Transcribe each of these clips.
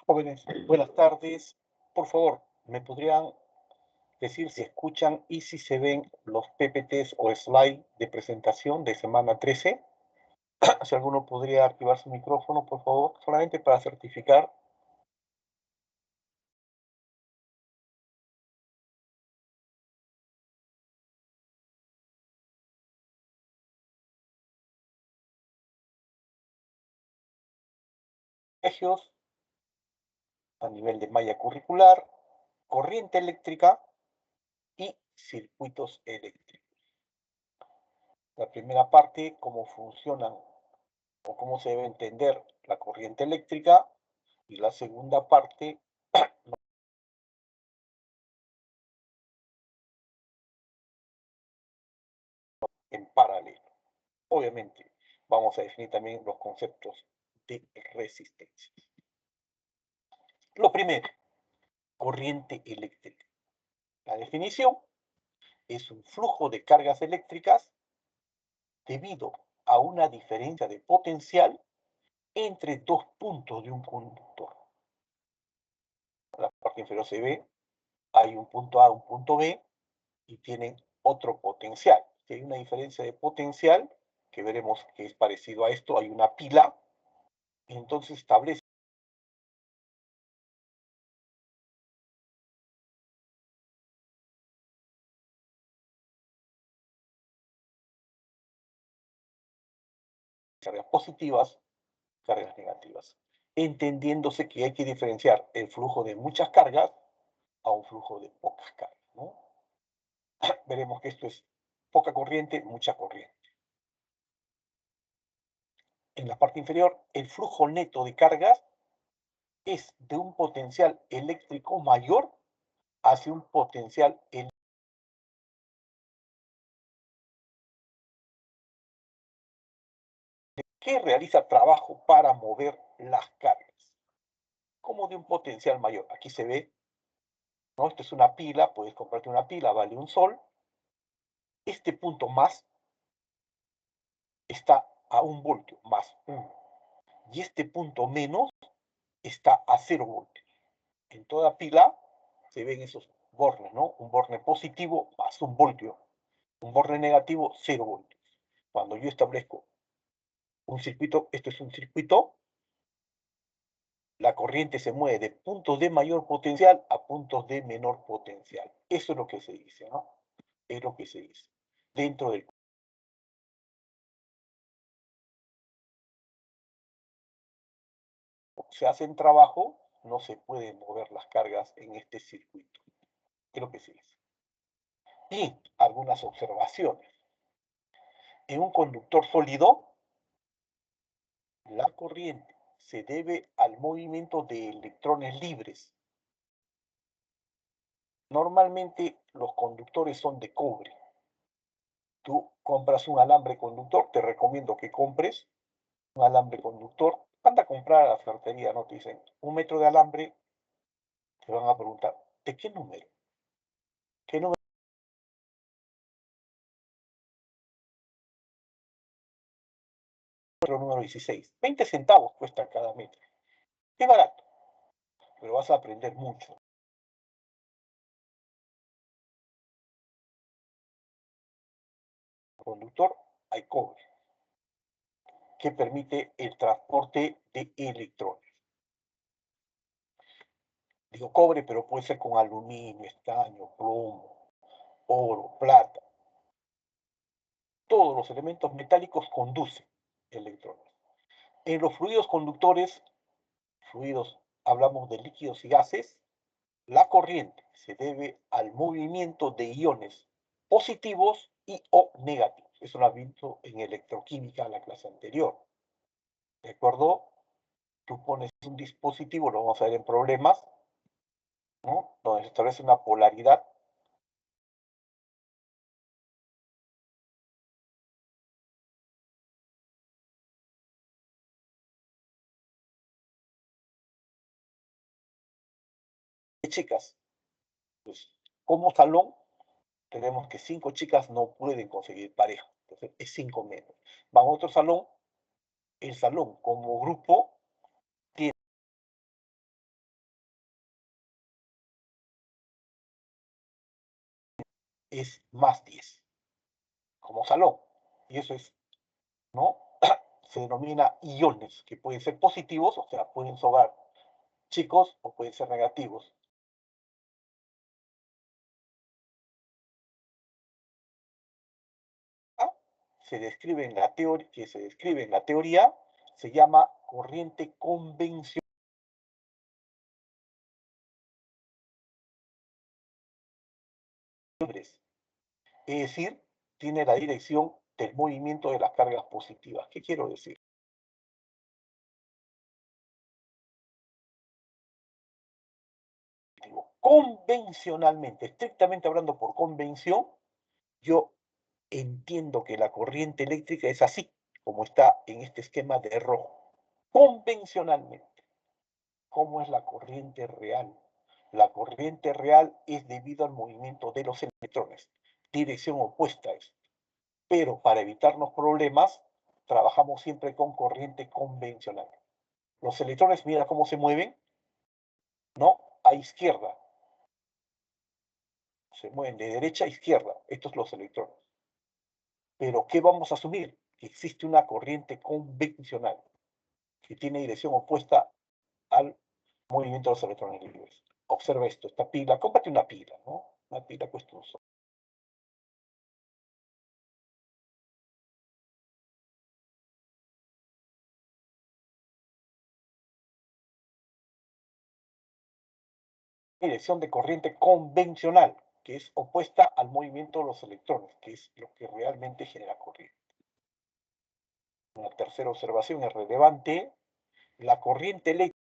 Jóvenes, buenas tardes. Por favor, ¿me podrían decir si escuchan y si se ven los PPTs o slide de presentación de semana 13? Si alguno podría activar su micrófono, por favor, solamente para certificar. Colegios a nivel de malla curricular, corriente eléctrica y circuitos eléctricos. La primera parte, cómo funcionan o cómo se debe entender la corriente eléctrica, y la segunda parte, en paralelo. Obviamente, vamos a definir también los conceptos de resistencia. Lo primero, corriente eléctrica. La definición es un flujo de cargas eléctricas debido a una diferencia de potencial entre dos puntos de un conductor. En la parte inferior se ve, hay un punto A, un punto B, y tienen otro potencial. Si hay una diferencia de potencial, que veremos que es parecido a esto, hay una pila, entonces establece cargas positivas, cargas negativas, entendiéndose que hay que diferenciar el flujo de muchas cargas a un flujo de pocas cargas, ¿no? Veremos que esto es poca corriente, mucha corriente. En la parte inferior, el flujo neto de cargas es de un potencial eléctrico mayor hacia un potencial que realiza trabajo para mover las cargas, como de un potencial mayor. Aquí se ve, ¿no? Esto es una pila, puedes comprarte una pila, vale un sol. Este punto más está a 1 voltio, más 1. Y este punto menos está a 0 voltios. En toda pila se ven esos bornes, ¿no? Un borne positivo más 1 voltio, un borne negativo 0 voltios. Cuando yo establezco un circuito, esto es un circuito, la corriente se mueve de puntos de mayor potencial a puntos de menor potencial. Eso es lo que se dice, ¿no? Es lo que se dice. Dentro del... Se hacen trabajo, no se pueden mover las cargas en este circuito. Es lo que se dice. Y algunas observaciones. En un conductor sólido, la corriente se debe al movimiento de electrones libres. Normalmente los conductores son de cobre. Tú compras un alambre conductor, te recomiendo que compres un alambre conductor. Anda a comprar a la ferretería, no te dicen 1 metro de alambre, te van a preguntar, ¿de qué número? ¿Qué número? Número 16. 20 centavos cuesta cada metro. Es barato, pero vas a aprender mucho. Conductor hay cobre, que permite el transporte de electrones. Digo cobre, pero puede ser con aluminio, estaño, plomo, oro, plata. Todos los elementos metálicos conducen electrones. En los fluidos conductores, fluidos, hablamos de líquidos y gases, la corriente se debe al movimiento de iones positivos y o negativos. Eso lo has visto en electroquímica en la clase anterior. ¿De acuerdo? Tú pones un dispositivo, lo vamos a ver en problemas, ¿no? Donde se establece una polaridad. Chicas, pues como salón tenemos que 5 chicas no pueden conseguir pareja, entonces es 5 menos. Vamos a otro salón, el salón como grupo es más 10, como salón. Y eso es, ¿no? Se denomina iones, que pueden ser positivos, o sea, pueden sobrar chicos o pueden ser negativos. Se describe en la teoría, que se describe en la teoría, se llama corriente convencional. Es decir, tiene la dirección del movimiento de las cargas positivas. ¿Qué quiero decir? Convencionalmente, estrictamente hablando por convención, yo entiendo que la corriente eléctrica es así, como está en este esquema de rojo. Convencionalmente, ¿cómo es la corriente real? La corriente real es debido al movimiento de los electrones, dirección opuesta a esto. Pero para evitarnos problemas, trabajamos siempre con corriente convencional. Los electrones, mira cómo se mueven, ¿no? A izquierda. Se mueven de derecha a izquierda. Estos son los electrones. Pero ¿qué vamos a asumir? Que existe una corriente convencional que tiene dirección opuesta al movimiento de los electrones libres. Observa esto, esta pila, cómprate una pila, ¿no? Una pila cuesta un sol. Dirección de corriente convencional, que es opuesta al movimiento de los electrones, que es lo que realmente genera corriente. Una tercera observación es relevante. La corriente eléctrica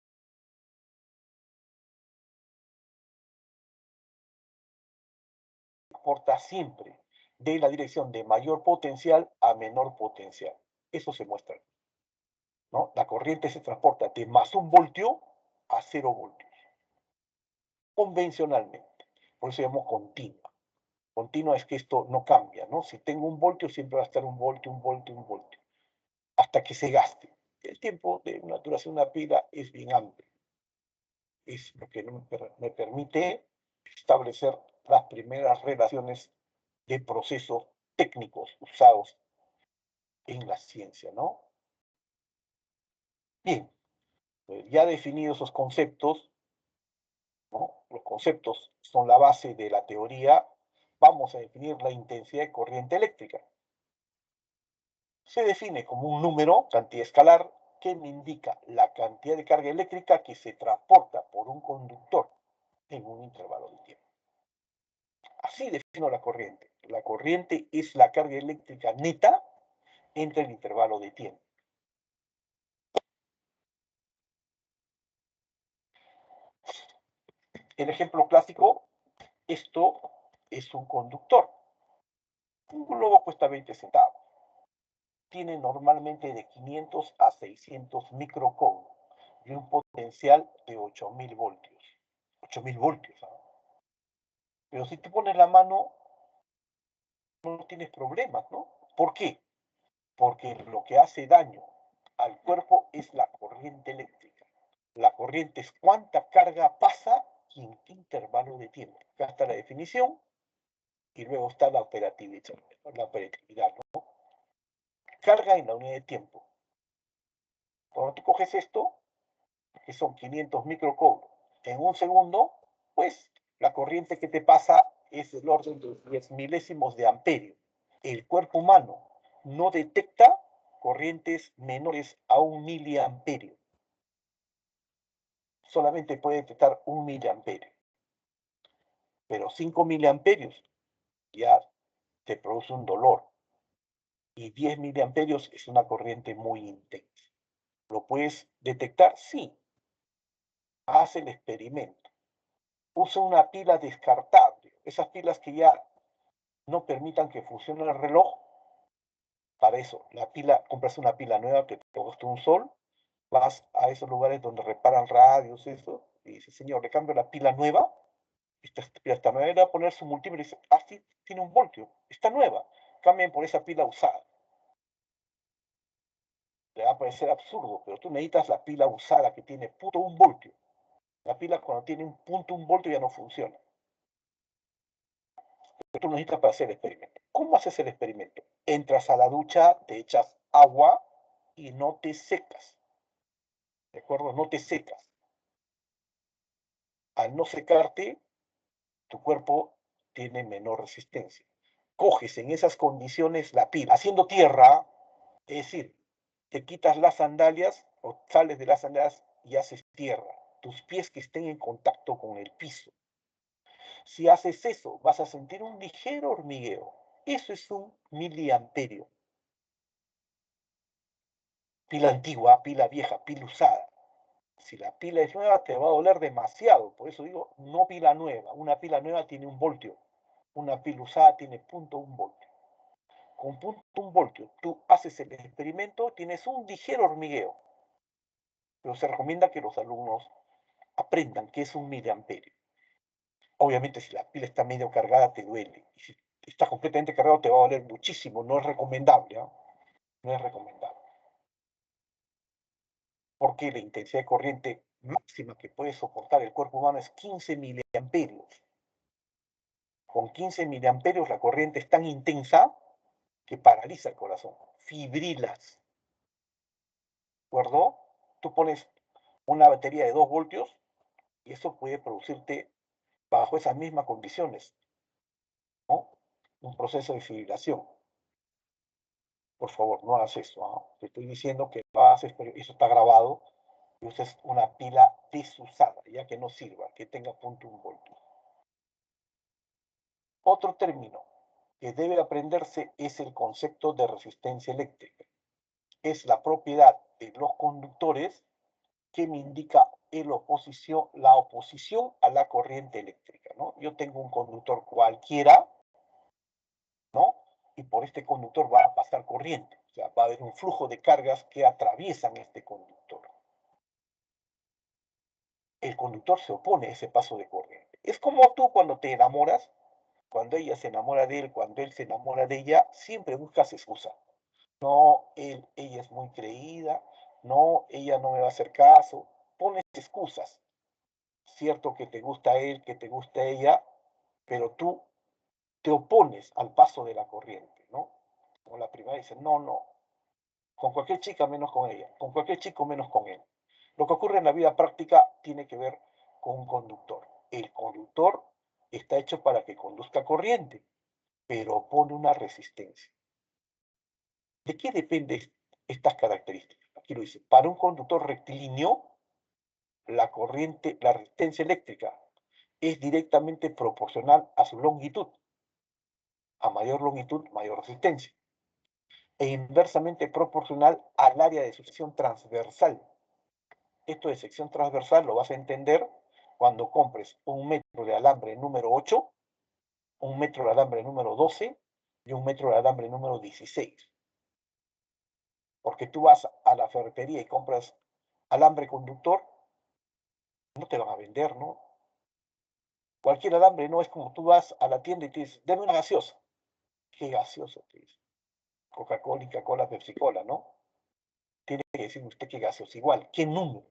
transporta siempre de la dirección de mayor potencial a menor potencial. Eso se muestra, ¿no? La corriente se transporta de más 1 voltio a 0 voltios, convencionalmente. Por eso se llama continua. Continua es que esto no cambia, ¿no? Si tengo 1 voltio, siempre va a estar 1 voltio, 1 voltio, 1 voltio, hasta que se gaste. El tiempo de una duración de una pila es bien amplio. Es lo que me permite establecer las primeras relaciones de procesos técnicos usados en la ciencia, ¿no? Bien, ya definidos esos conceptos, ¿no? Los conceptos son la base de la teoría. Vamos a definir la intensidad de corriente eléctrica. Se define como un número, cantidad escalar, que me indica la cantidad de carga eléctrica que se transporta por un conductor en un intervalo de tiempo. Así defino la corriente. La corriente es la carga eléctrica neta entre el intervalo de tiempo. El ejemplo clásico, esto es un conductor. Un globo cuesta 20 centavos. Tiene normalmente de 500 a 600 microcoulombs y un potencial de 8000 voltios. 8000 voltios, ¿ah? Pero si te pones la mano, no tienes problemas, ¿no? ¿Por qué? Porque lo que hace daño al cuerpo es la corriente eléctrica. La corriente es cuánta carga pasa y en qué intervalo de tiempo. Acá está la definición y luego está la operatividad, ¿no? Carga en la unidad de tiempo. Cuando tú coges esto, que son 500 microcoulombs en un segundo, pues la corriente que te pasa es del orden de 10 milésimos de amperio. El cuerpo humano no detecta corrientes menores a 1 miliamperio. Solamente puede detectar 1 miliamperio. Pero 5 miliamperios ya te produce un dolor. Y 10 miliamperios es una corriente muy intensa. ¿Lo puedes detectar? Sí. Haz el experimento. Usa una pila descartable. Esas pilas que ya no permitan que funcione el reloj. Para eso, la pila, compras una pila nueva que te costó un sol, vas a esos lugares donde reparan radios, eso, y dices, señor, le cambio la pila nueva, esta pila está nueva, y le va a poner su multímetro y dice, ah, sí, tiene 1 voltio, está nueva, cambien por esa pila usada. Le va a parecer absurdo, pero tú necesitas la pila usada que tiene punto 1 voltio. La pila cuando tiene un punto 1 voltio ya no funciona. que tú necesitas para hacer el experimento. ¿Cómo haces el experimento? Entras a la ducha, te echas agua y no te secas. ¿De acuerdo? No te secas. Al no secarte, tu cuerpo tiene menor resistencia. Coges en esas condiciones la pila, haciendo tierra, es decir, te quitas las sandalias o sales de las sandalias y haces tierra. Tus pies que estén en contacto con el piso. Si haces eso, vas a sentir un ligero hormigueo. Eso es un miliamperio. Pila antigua, pila vieja, pila usada. Si la pila es nueva, te va a doler demasiado. Por eso digo, no pila nueva. Una pila nueva tiene 1 voltio. Una pila usada tiene 0.1 voltio. Con 0.1 voltio, tú haces el experimento, tienes un ligero hormigueo. Pero se recomienda que los alumnos aprendan que es un miliamperio. Obviamente, si la pila está medio cargada, te duele. Y si está completamente cargado, te va a doler muchísimo. No es recomendable, ¿eh? No es recomendable. Porque la intensidad de corriente máxima que puede soportar el cuerpo humano es 15 miliamperios. Con 15 miliamperios la corriente es tan intensa que paraliza el corazón. Fibrilas. ¿De acuerdo? Tú pones una batería de 2 voltios y eso puede producirte bajo esas mismas condiciones, ¿no? Un proceso de fibrilación. Por favor, no hagas eso, ¿no? Te estoy diciendo que lo haces, pero eso está grabado y uses una pila desusada, ya que no sirva, que tenga 0.1 voltios. Otro término que debe aprenderse es el concepto de resistencia eléctrica. Es la propiedad de los conductores que me indica la oposición a la corriente eléctrica, ¿no? Yo tengo un conductor cualquiera, ¿no? Y por este conductor va a pasar corriente, o sea, va a haber un flujo de cargas que atraviesan este conductor. El conductor se opone a ese paso de corriente. Es como tú cuando te enamoras, cuando ella se enamora de él, cuando él se enamora de ella, siempre buscas excusa. No, ella es muy creída, no, ella no me va a hacer caso, pones excusas. Cierto que te gusta él, que te gusta ella, pero tú te opones al paso de la corriente, ¿no? Como la primera dice, no, no, con cualquier chica menos con ella, con cualquier chico menos con él. Lo que ocurre en la vida práctica tiene que ver con un conductor. El conductor está hecho para que conduzca corriente, pero opone una resistencia. ¿De qué dependen estas características? Aquí lo dice, para un conductor rectilíneo, la corriente, la resistencia eléctrica es directamente proporcional a su longitud. A mayor longitud, mayor resistencia. E inversamente proporcional al área de sección transversal. Esto de sección transversal lo vas a entender cuando compres 1 metro de alambre número 8, 1 metro de alambre número 12 y 1 metro de alambre número 16. Porque tú vas a la ferretería y compras alambre conductor, no te van a vender, ¿no? Cualquier alambre no es como tú vas a la tienda y te dices, deme una gaseosa. ¿Qué gaseosa te dice? Coca-Cola, Coca-Cola, Pepsi-Cola, ¿no? Tiene que decir usted qué gaseosa. Igual, ¿qué número?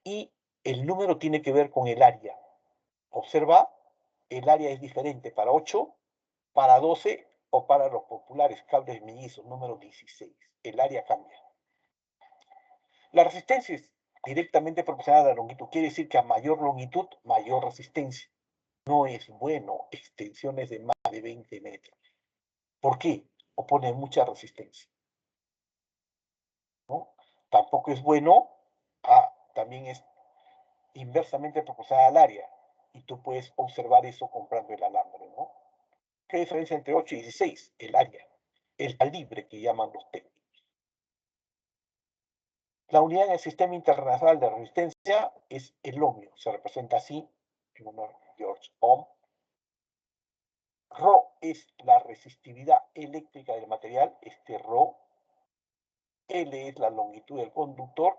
Y el número tiene que ver con el área. Observa, el área es diferente para 8, para 12 o para los populares cables mellizos, número 16. El área cambia. La resistencia es directamente proporcional a la longitud. Quiere decir que a mayor longitud, mayor resistencia. No es bueno extensiones de más de 20 metros. ¿Por qué? Opone mucha resistencia, ¿no? Tampoco es bueno, también es inversamente proporcional al área. Y tú puedes observar eso comprando el alambre, ¿no? ¿Qué diferencia entre 8 y 16? El área, el calibre que llaman los técnicos. La unidad en el Sistema Internacional de Resistencia es el ohmio, se representa así en honor a George Ohm. Rho es la resistividad eléctrica del material, este Rho. L es la longitud del conductor.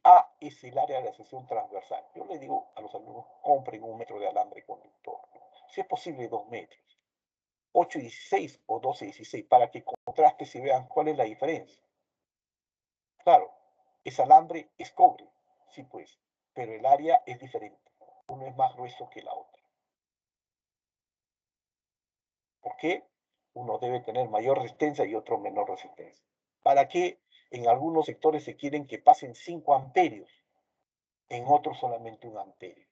A es el área de la sección transversal. Yo le digo a los alumnos, compren 1 metro de alambre conductor. Si es posible, 2 metros. 8 y 16 o 12 y 16, para que contrastes y vean cuál es la diferencia. Claro, es alambre, es cobre, sí pues, pero el área es diferente. Uno es más grueso que la otra. ¿Por qué? Uno debe tener mayor resistencia y otro menor resistencia. ¿Para qué? En algunos sectores se quieren que pasen 5 amperios, en otros solamente 1 amperio.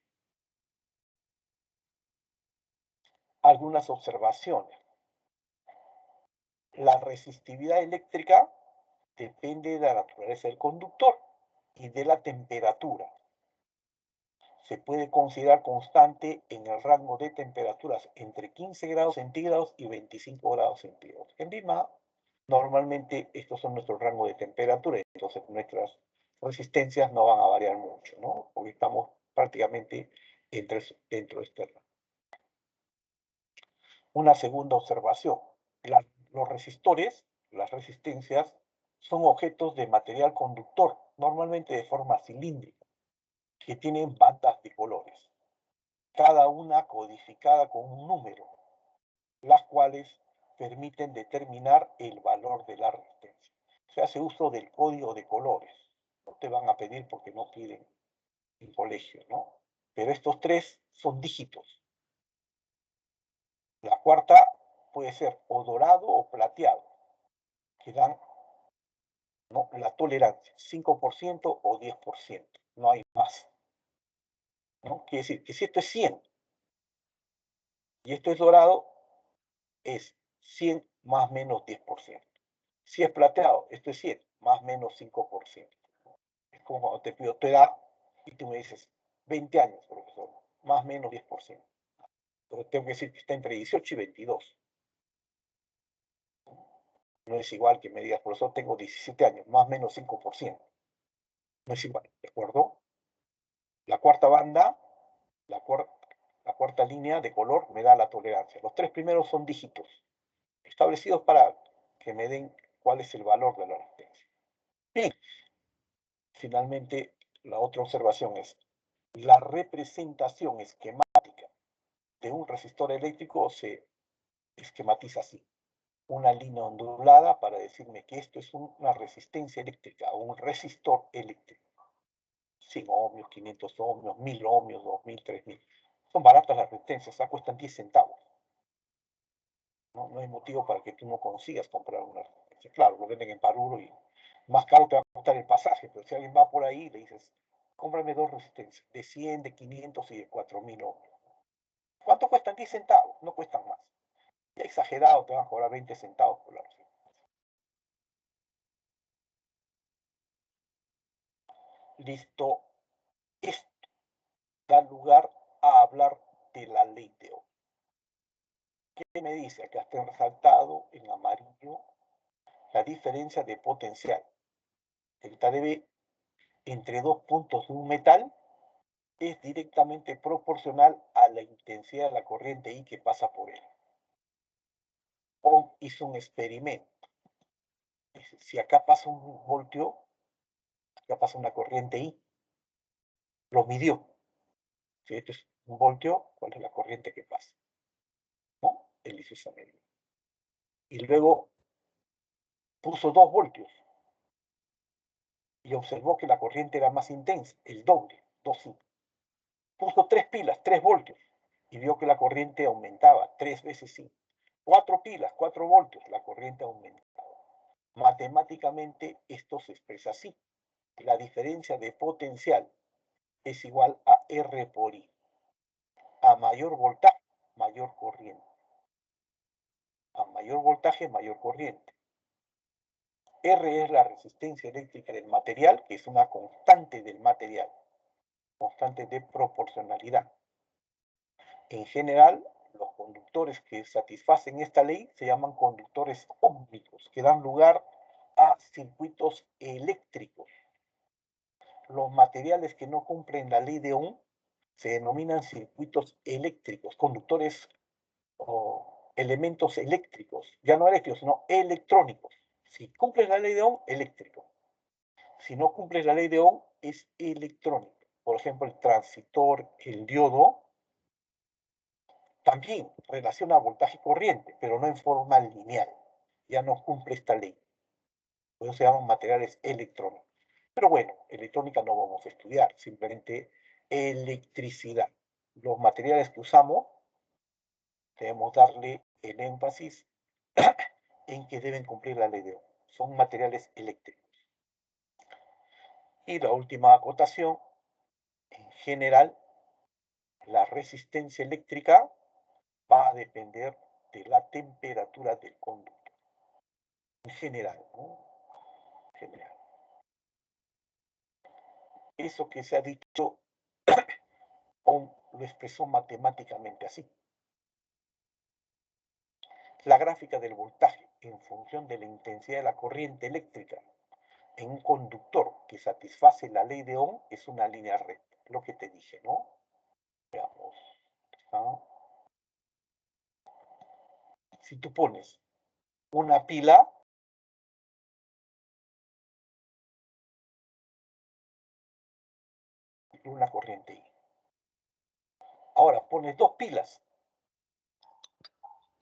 Algunas observaciones. La resistividad eléctrica depende de la naturaleza del conductor y de la temperatura. Se puede considerar constante en el rango de temperaturas entre 15 grados centígrados y 25 grados centígrados. En Lima, normalmente estos son nuestros rangos de temperatura, entonces nuestras resistencias no van a variar mucho, ¿no? Porque estamos prácticamente dentro de este rango. Una segunda observación. Los resistores, las resistencias, son objetos de material conductor, normalmente de forma cilíndrica, que tienen bandas de colores, cada una codificada con un número, las cuales permiten determinar el valor de la resistencia. Se hace uso del código de colores. No te van a pedir porque no piden en colegio, ¿no? Pero estos 3 son dígitos. La cuarta puede ser o dorado o plateado, que dan, ¿no?, la tolerancia, 5% o 10%, no hay más, ¿no? Quiere decir que si esto es 100 y esto es dorado, es 100 más menos 10%. Si es plateado, esto es 100 más menos 5%. Es como cuando te pido tu edad y tú me dices 20 años, profesor, más menos 10%. Entonces tengo que decir que está entre 18 y 22. No es igual que me digas, profesor, tengo 17 años, más menos 5%. No es igual, ¿de acuerdo? La cuarta banda, la cuarta línea de color me da la tolerancia. Los 3 primeros son dígitos establecidos para que me den cuál es el valor de la resistencia. Bien, finalmente la otra observación es la representación esquemática de un resistor eléctrico se esquematiza así. Una línea ondulada para decirme que esto es una resistencia eléctrica o un resistor eléctrico. 100 ohmios, 500 ohmios, 1000 ohmios, 2000, 3000. Son baratas las resistencias, cuestan 10 centavos. No hay motivo para que tú no consigas comprar una resistencia. Claro, lo venden en Paruro y más caro te va a costar el pasaje, pero si alguien va por ahí y le dices, cómprame 2 resistencias, de 100, de 500 y de 4000 ohmios. ¿Cuánto cuestan? 10 centavos, no cuestan más. Ya exagerado, te van a cobrar 20 centavos por la resistencia. Listo. Esto da lugar a hablar de la ley de Ohm. ¿Qué me dice? Acá está resaltado en amarillo la diferencia de potencial, delta dB, entre 2 puntos de un metal es directamente proporcional a la intensidad de la corriente I que pasa por él. Ohm hizo un experimento. Si acá pasa un voltio, acá pasa una corriente I. Lo midió. Si esto es un voltio, ¿cuál es la corriente que pasa? ¿No? Él hizo esa medida. Y luego puso 2 voltios y observó que la corriente era más intensa, el doble, 2I. Puso 3 pilas, 3 voltios, y vio que la corriente aumentaba 3 veces I. 4 pilas, 4 voltios, la corriente aumentaba. Matemáticamente esto se expresa así. La diferencia de potencial es igual a R por I. A mayor voltaje, mayor corriente. A mayor voltaje, mayor corriente. R es la resistencia eléctrica del material, que es una constante del material, constante de proporcionalidad. En general, los conductores que satisfacen esta ley se llaman conductores ómnicos, que dan lugar a circuitos eléctricos. Los materiales que no cumplen la ley de Ohm se denominan circuitos eléctricos, conductores o elementos eléctricos, ya no eléctricos, sino electrónicos. Si cumples la ley de Ohm, eléctrico. Si no cumples la ley de Ohm, es electrónico. Por ejemplo, el transistor, el diodo, también relaciona voltaje y corriente, pero no en forma lineal. Ya no cumple esta ley. Por eso se llaman materiales electrónicos. Pero bueno, electrónica no vamos a estudiar, simplemente electricidad. Los materiales que usamos debemos darle el énfasis en que deben cumplir la ley de Ohm. Son materiales eléctricos. Y la última acotación, en general, la resistencia eléctrica va a depender de la temperatura del conductor. En general, ¿no? En general. Eso que se ha dicho, Ohm lo expresó matemáticamente así. La gráfica del voltaje en función de la intensidad de la corriente eléctrica en un conductor que satisface la ley de Ohm es una línea recta. Lo que te dije, ¿no? Veamos. ¿Ah? Si tú pones una pila, y una corriente I. Ahora pones dos pilas,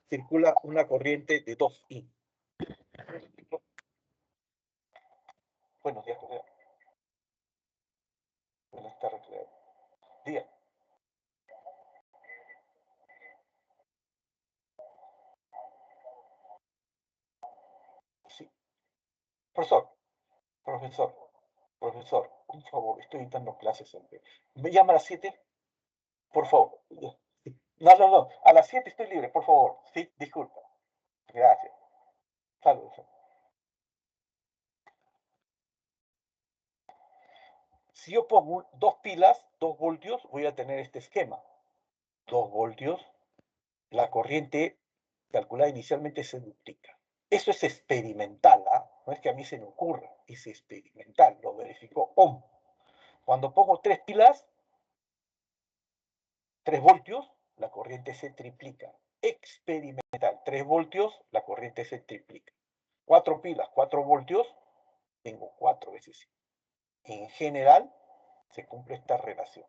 circula una corriente de 2I. Buenos días, José. Buenas tardes, José. Día. Sí. Profesor, profesor, profesor, un favor, estoy dando clases siempre. ¿Me llama a las 7? Por favor. No, no, no. A las 7 estoy libre, por favor. Sí, disculpa. Gracias. Saludos. Si yo pongo dos pilas, 2 voltios, voy a tener este esquema. 2 voltios, la corriente calculada inicialmente se duplica. Eso es experimental, ¿ah? No es que a mí se me ocurra, es experimental, lo verificó Ohm. Cuando pongo 3 pilas, 3 voltios, la corriente se triplica. Experimental, 3 voltios, la corriente se triplica. 4 pilas, 4 voltios, tengo 4 veces. En general, se cumple esta relación.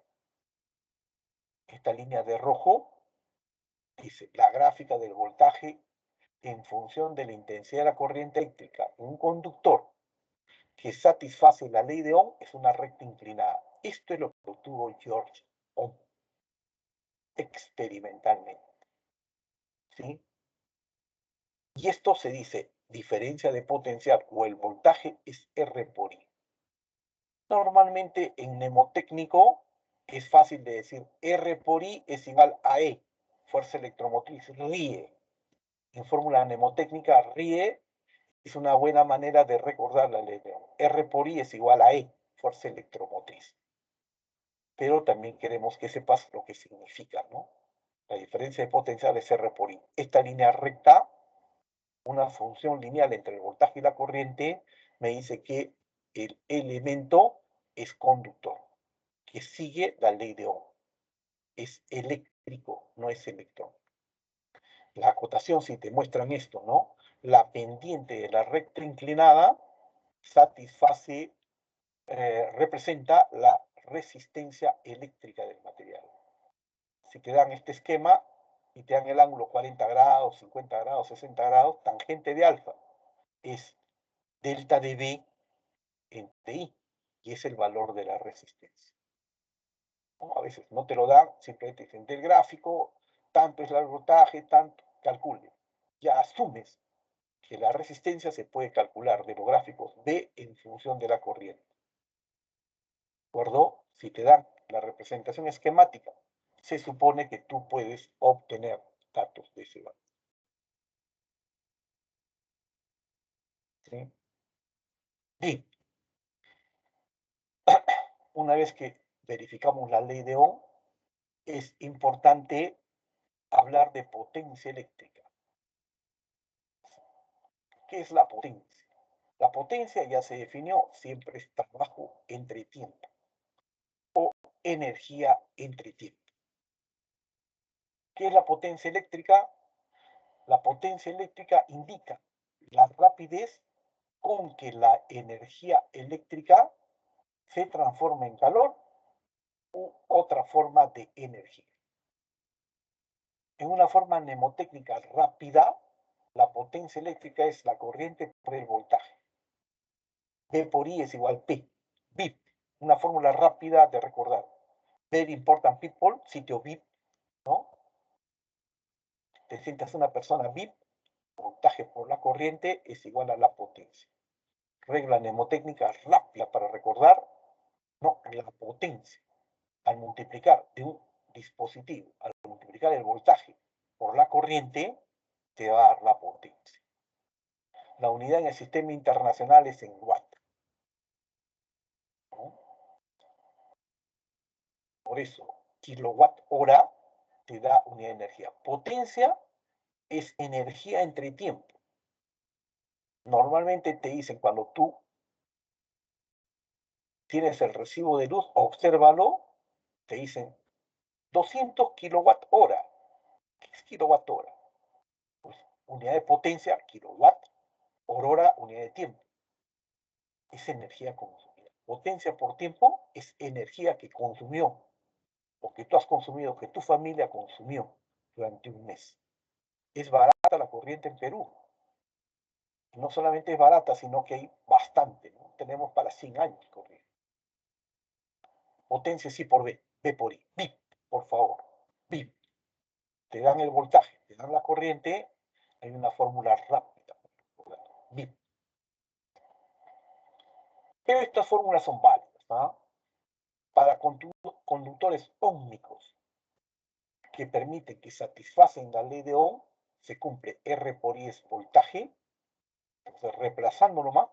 Esta línea de rojo dice la gráfica del voltaje en función de la intensidad de la corriente eléctrica en un conductor que satisface la ley de Ohm es una recta inclinada. Esto es lo que obtuvo George Ohm experimentalmente. ¿Sí? Y esto se dice diferencia de potencial o el voltaje es R por I. Normalmente en mnemotécnico es fácil de decir R por I es igual a E, fuerza electromotriz, RIE. En fórmula mnemotécnica, RIE es una buena manera de recordar la ley de Ohm. R por I es igual a E, fuerza electromotriz. Pero también queremos que sepas lo que significa, ¿no? La diferencia de potencial es R por I. Esta línea recta, una función lineal entre el voltaje y la corriente, me dice que el elemento es conductor, que sigue la ley de Ohm. Es eléctrico, no es electrón. La acotación, si te muestran esto, ¿no? La pendiente de la recta inclinada satisface, representa la resistencia eléctrica del material. Si te dan este esquema y te dan el ángulo 40 grados, 50 grados, 60 grados, tangente de alfa es delta de B entre I, y es el valor de la resistencia. ¿No? A veces no te lo dan, simplemente dicen del gráfico, tanto es el voltaje, tanto, calcule. Ya asumes que la resistencia se puede calcular de los gráficos B en función de la corriente. ¿De acuerdo? Si te dan la representación esquemática, se supone que tú puedes obtener datos de ese valor. ¿Sí? Bien, una vez que verificamos la ley de Ohm, es importante hablar de potencia eléctrica. ¿Qué es la potencia? La potencia ya se definió, siempre es trabajo entre tiempo o energía entre tiempo. ¿Qué es la potencia eléctrica? La potencia eléctrica indica la rapidez con que la energía eléctrica se transforma en calor u otra forma de energía. En una forma mnemotécnica rápida, la potencia eléctrica es la corriente por el voltaje. B por I es igual P. BIP, una fórmula rápida de recordar. Very important people, sitio VIP, ¿no? te sientas una persona VIP, voltaje por la corriente es igual a la potencia. Regla mnemotécnica rápida para recordar, no, la potencia. Al multiplicar de un dispositivo, al multiplicar el voltaje por la corriente, te va a dar la potencia. La unidad en el sistema internacional es en watt, ¿no? Por eso, kilowatt hora te da unidad de energía. Potencia es energía entre tiempo. Normalmente te dicen, cuando tú tienes el recibo de luz, obsérvalo, te dicen 200 kilowatt hora. ¿Qué es kilowatt hora? Pues unidad de potencia, kilowatt, por hora, unidad de tiempo. Es energía consumida. Potencia por tiempo es energía que consumió, o que tú has consumido, que tu familia consumió durante un mes. Es barata la corriente en Perú. Y no solamente es barata, sino que hay bastante, ¿no? Tenemos para 100 años corriente. Potencia sí por B, B por I. BIP, por favor. BIP. Te dan el voltaje, te dan la corriente, hay una fórmula rápida. BIP. Pero estas fórmulas son válidas, ¿no? Para conductores ómnicos que permiten, que satisfacen la ley de Ohm, se cumple R por I es voltaje. Entonces, reemplazando nomás,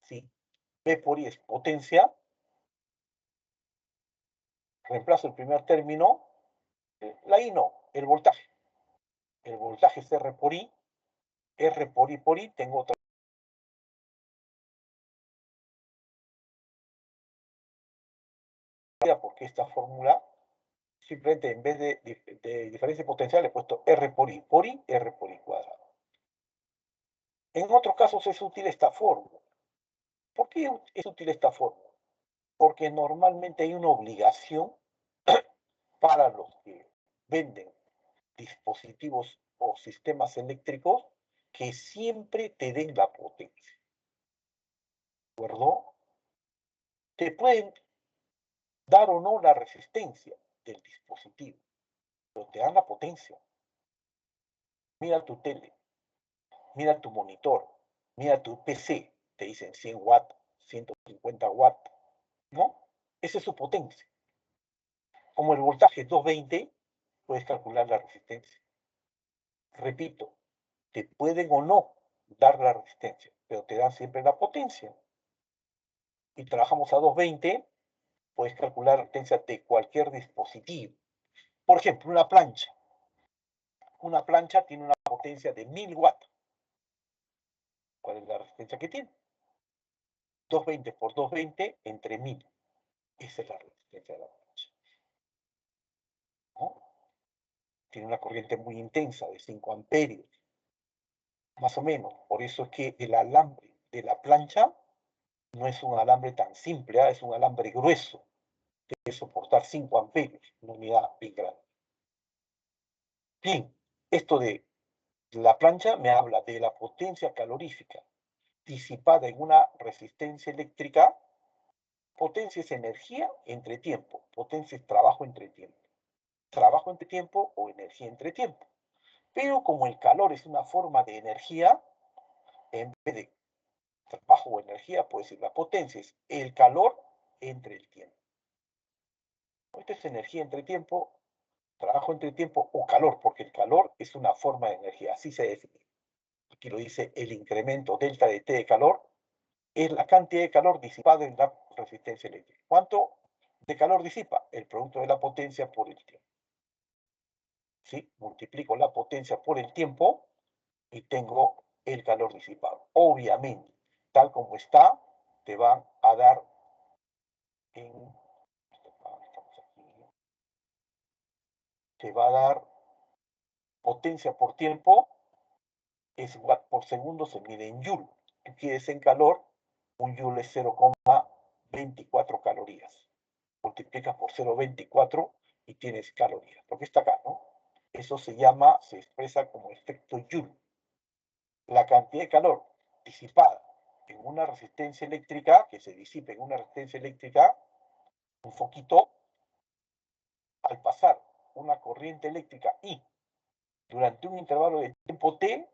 ¿sí? B por I es potencia. Reemplazo el primer término. La I no, el voltaje. El voltaje es R por I. R por I, tengo otra. Porque esta fórmula, simplemente en vez de diferencia potencial, he puesto R por I, R por I cuadrado. En otros casos es útil esta fórmula. ¿Por qué es útil esta fórmula? Porque normalmente hay una obligación para los que venden dispositivos o sistemas eléctricos que siempre te den la potencia. ¿De acuerdo? Te pueden dar o no la resistencia del dispositivo, pero te dan la potencia. Mira tu tele, mira tu monitor, mira tu PC, te dicen 100 watts, 150 watts, ¿no? Esa es su potencia. Como el voltaje es 220, puedes calcular la resistencia. Repito, te pueden o no dar la resistencia, pero te dan siempre la potencia. Y trabajamos a 220, puedes calcular la resistencia de cualquier dispositivo. Por ejemplo, una plancha. Una plancha tiene una potencia de 1000 watts. ¿Cuál es la resistencia que tiene? 220 por 220 entre 1000. Esa es la resistencia de la plancha, ¿no? Tiene una corriente muy intensa de 5 amperios, más o menos. Por eso es que el alambre de la plancha no es un alambre tan simple, es un alambre grueso. Debe soportar 5 amperios, una unidad bien grande. Bien, esto de la plancha me habla de la potencia calorífica disipada en una resistencia eléctrica. Potencia es energía entre tiempo, potencia es trabajo entre tiempo. Trabajo entre tiempo o energía entre tiempo. Pero como el calor es una forma de energía, en vez de trabajo o energía, puede ser la potencia es el calor entre el tiempo. Esto es energía entre tiempo, trabajo entre tiempo o calor, porque el calor es una forma de energía, así se define. Aquí lo dice el incremento delta de T de calor, es la cantidad de calor disipada en la resistencia eléctrica. ¿Cuánto de calor disipa? El producto de la potencia por el tiempo. ¿Sí? Multiplico la potencia por el tiempo y tengo el calor disipado. Obviamente, tal como está, te van a dar en... Te va a dar potencia por tiempo, es watt por segundo, se mide en joule. Tú quieres en calor, un joule es 0,24 calorías. Multiplicas por 0,24 y tienes calorías. Lo que está acá, ¿no? Eso se llama, se expresa como efecto Joule. La cantidad de calor disipada en una resistencia eléctrica, que se disipe en una resistencia eléctrica, un foquito, al pasar una corriente eléctrica I durante un intervalo de tiempo t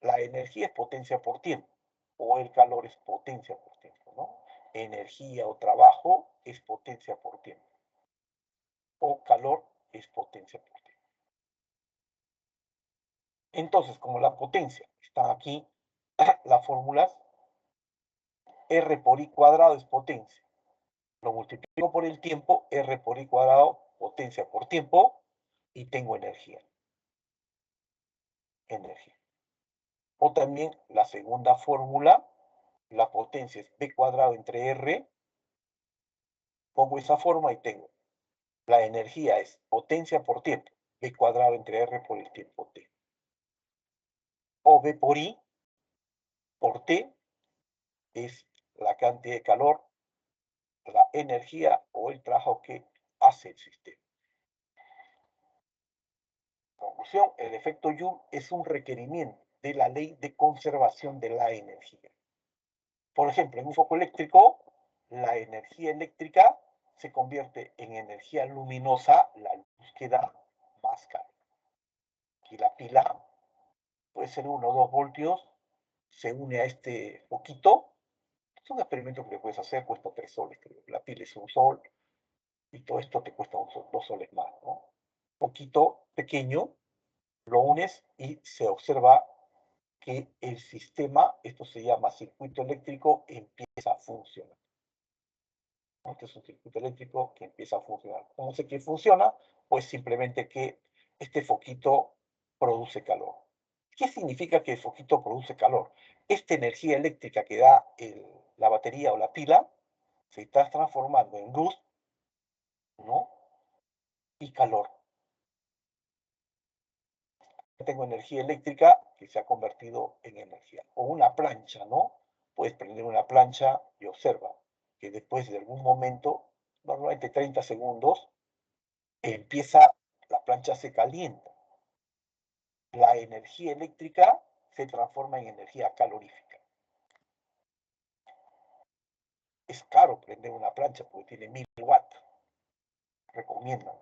la energía es potencia por tiempo, o el calor es potencia por tiempo, ¿no? Energía o trabajo es potencia por tiempo, o calor es potencia por tiempo. Entonces, como la potencia está aquí, las fórmulas, R por I cuadrado es potencia. Lo multiplico por el tiempo, R por I cuadrado, potencia por tiempo, y tengo energía. Energía. O también la segunda fórmula, la potencia es B cuadrado entre R, pongo esa forma y tengo la energía es potencia por tiempo, B cuadrado entre R por el tiempo T. O B por I por T es la cantidad de calor, la energía o el trabajo que hace el sistema. Conclusión, el efecto Joule es un requerimiento de la ley de conservación de la energía. Por ejemplo, en un foco eléctrico, la energía eléctrica se convierte en energía luminosa, la luz que da más calor. Aquí la pila puede ser 1 o 2 voltios, se une a este foquito. Es un experimento que puedes hacer, cuesta 3 soles, creo. La pila es un sol y todo esto te cuesta 2 soles más, ¿no? Foquito pequeño, lo unes y se observa que el sistema, esto se llama circuito eléctrico, empieza a funcionar. Este es un circuito eléctrico que empieza a funcionar. ¿Cómo sé que funciona? Pues simplemente que este foquito produce calor. ¿Qué significa que el foquito produce calor? Esta energía eléctrica que da la batería o la pila se está transformando en luz, ¿no? Y calor. Tengo energía eléctrica que se ha convertido en energía. O una plancha, ¿no? Puedes prender una plancha y observa que después de algún momento, normalmente 30 segundos, la plancha se calienta. La energía eléctrica se transforma en energía calorífica. Es caro prender una plancha porque tiene 1000 watts. Recomiendan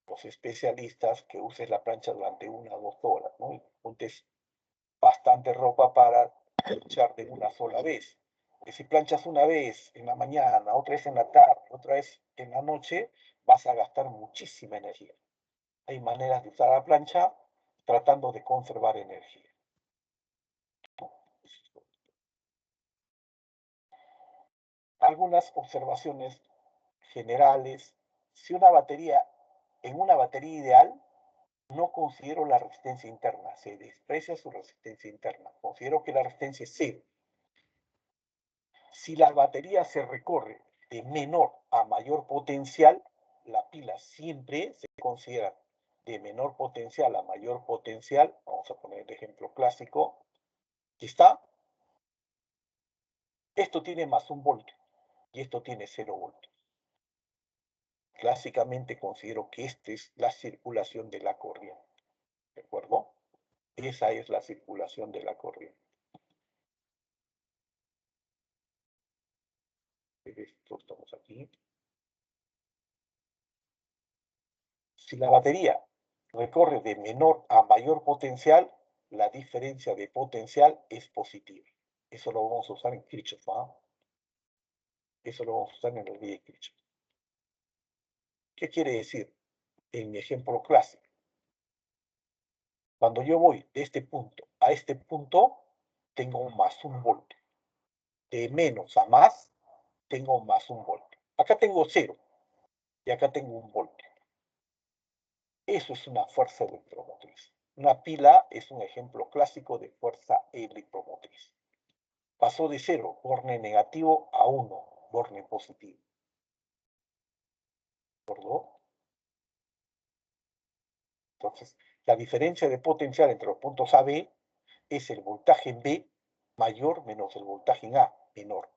los especialistas que uses la plancha durante 1 o 2 horas, ¿no? Y juntes bastante ropa para planchar de una sola vez. Porque si planchas una vez en la mañana, otra vez en la tarde, otra vez en la noche, vas a gastar muchísima energía. Hay maneras de usar la plancha tratando de conservar energía. Algunas observaciones generales. Si una batería, en una batería ideal, no considero la resistencia interna, se desprecia su resistencia interna. Considero que la resistencia es cero. Si la batería se recorre de menor a mayor potencial, la pila siempre se considera de menor potencial a mayor potencial. Vamos a poner el ejemplo clásico. Aquí está. Esto tiene más 1 voltio y esto tiene 0 voltios. Clásicamente considero que esta es la circulación de la corriente. ¿De acuerdo? Esa es la circulación de la corriente. Esto estamos aquí. Si la batería recorre de menor a mayor potencial, la diferencia de potencial es positiva. Eso lo vamos a usar en Kirchhoff, ¿ah? Eso lo vamos a usar en la ley de Kirchhoff. ¿Qué quiere decir? En mi ejemplo clásico. Cuando yo voy de este punto a este punto, tengo más 1 voltio. De menos a más, tengo más 1 voltio. Acá tengo 0 y acá tengo 1 voltio. Eso es una fuerza electromotriz. Una pila es un ejemplo clásico de fuerza electromotriz. Pasó de 0, borne negativo, a 1, borne positivo. ¿De acuerdo? Entonces, la diferencia de potencial entre los puntos A y B es el voltaje en B mayor menos el voltaje en A menor.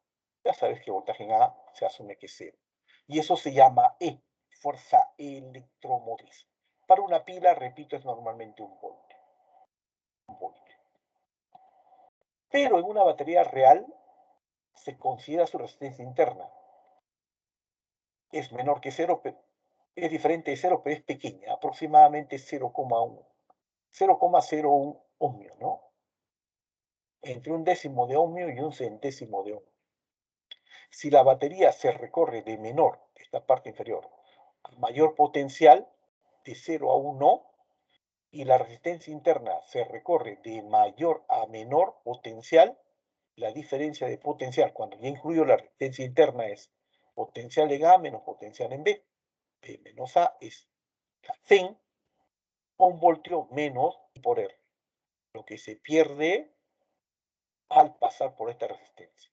Ya sabes que el voltaje en A se asume que es 0. Y eso se llama E, fuerza electromotriz. Para una pila, repito, es normalmente 1 voltio. 1 voltio. Pero en una batería real se considera su resistencia interna. Es menor que 0, es diferente de 0, pero es pequeña, aproximadamente 0,1, 0,01 ohmio, ¿no? Entre un décimo de ohmio y un centésimo de ohmio. Si la batería se recorre de menor, esta parte inferior, a mayor potencial, de 0 a 1, y la resistencia interna se recorre de mayor a menor potencial, la diferencia de potencial, cuando ya incluyo la resistencia interna, es potencial en A menos potencial en B. B menos A es la CEN, 1 voltio menos I por R, lo que se pierde al pasar por esta resistencia.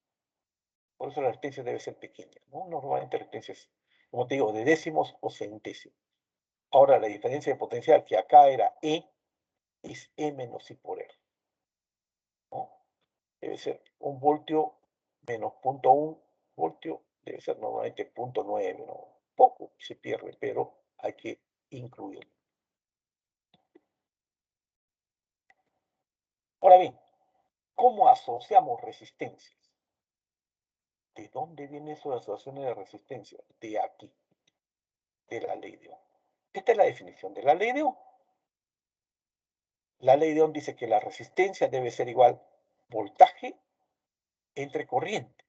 Por eso la resistencia debe ser pequeña, ¿no? Normalmente resistencias, como te digo, de décimos o centésimos. Ahora la diferencia de potencial, que acá era E, es E menos I por R, ¿no? Debe ser 1 voltio menos 0,1 voltio, debe ser normalmente 0,9, ¿no? Poco se pierde, pero hay que incluirlo. Ahora bien, ¿cómo asociamos resistencias? ¿De dónde vienen esas asociaciones de resistencia? De aquí, de la ley de Ohm. Esta es la definición de la ley de Ohm. La ley de Ohm dice que la resistencia debe ser igual voltaje entre corriente.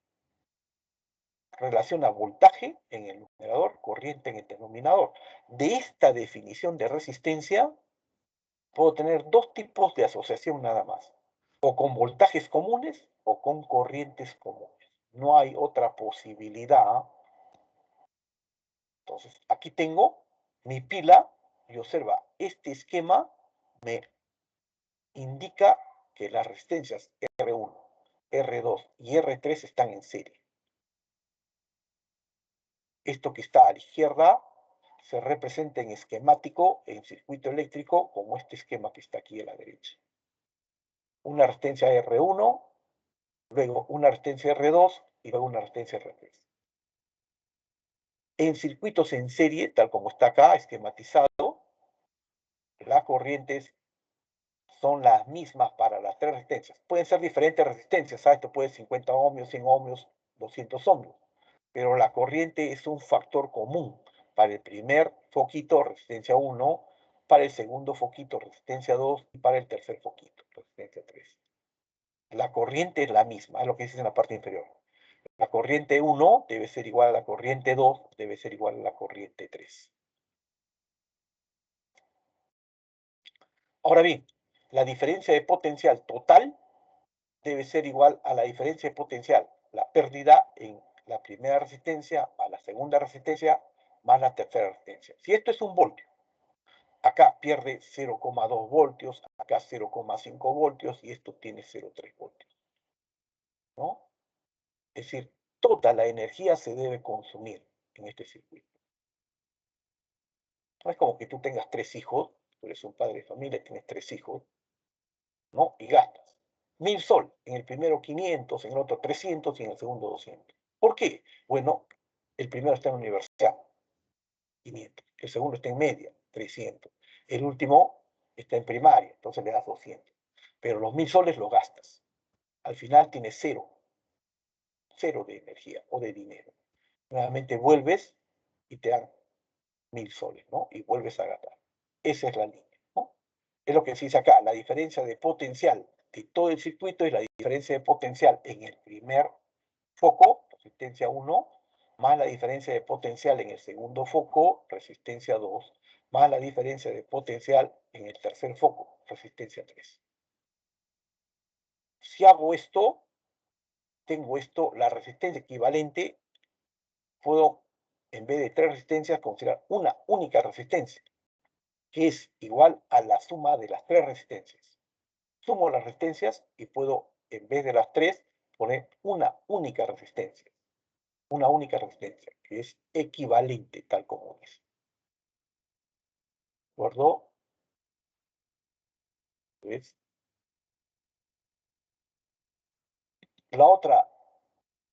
Relaciona voltaje en el numerador, corriente en el denominador. De esta definición de resistencia, puedo tener dos tipos de asociación nada más. O con voltajes comunes o con corrientes comunes. No hay otra posibilidad. Entonces, aquí tengo mi pila y observa, este esquema me indica que las resistencias R1, R2 y R3 están en serie. Esto que está a la izquierda se representa en esquemático, en circuito eléctrico, como este esquema que está aquí a la derecha. Una resistencia R1, luego una resistencia R2 y luego una resistencia R3. En circuitos en serie, tal como está acá esquematizado, las corrientes son las mismas para las tres resistencias. Pueden ser diferentes resistencias, ¿sabes? Esto puede ser 50 ohmios, 100 ohmios, 200 ohmios, pero la corriente es un factor común para el primer foquito, resistencia 1, para el segundo foquito, resistencia 2, y para el tercer foquito, resistencia 3. La corriente es la misma, es lo que dice en la parte inferior. La corriente 1 debe ser igual a la corriente 2, debe ser igual a la corriente 3. Ahora bien, la diferencia de potencial total debe ser igual a la diferencia de potencial, la pérdida en la primera resistencia a la segunda resistencia más la tercera resistencia. Si esto es un voltio, acá pierde 0,2 voltios, acá 0,5 voltios y esto tiene 0,3 voltios, ¿no? Es decir, toda la energía se debe consumir en este circuito. No es como que tú tengas 3 hijos, tú eres un padre de familia, tienes 3 hijos, ¿no? Y gastas 1000 sol, en el primero 500, en el otro 300 y en el segundo 200. ¿Por qué? Bueno, el primero está en la universidad, 500. El segundo está en media, 300. El último está en primaria, entonces le das 200. Pero los 1000 soles los gastas. Al final tienes cero, cero de energía o de dinero. Nuevamente vuelves y te dan 1000 soles, ¿no? Y vuelves a gastar. Esa es la línea, ¿no? Es lo que se dice acá, la diferencia de potencial de todo el circuito es la diferencia de potencial en el primer foco, resistencia 1, más la diferencia de potencial en el segundo foco, resistencia 2, más la diferencia de potencial en el tercer foco, resistencia 3. Si hago esto, tengo esto, la resistencia equivalente, puedo, en vez de tres resistencias, considerar una única resistencia, que es igual a la suma de las tres resistencias. Sumo las resistencias y puedo, en vez de las tres, poner una única resistencia. Una única resistencia, que es equivalente, tal como es. ¿De acuerdo? ¿Ves? La otra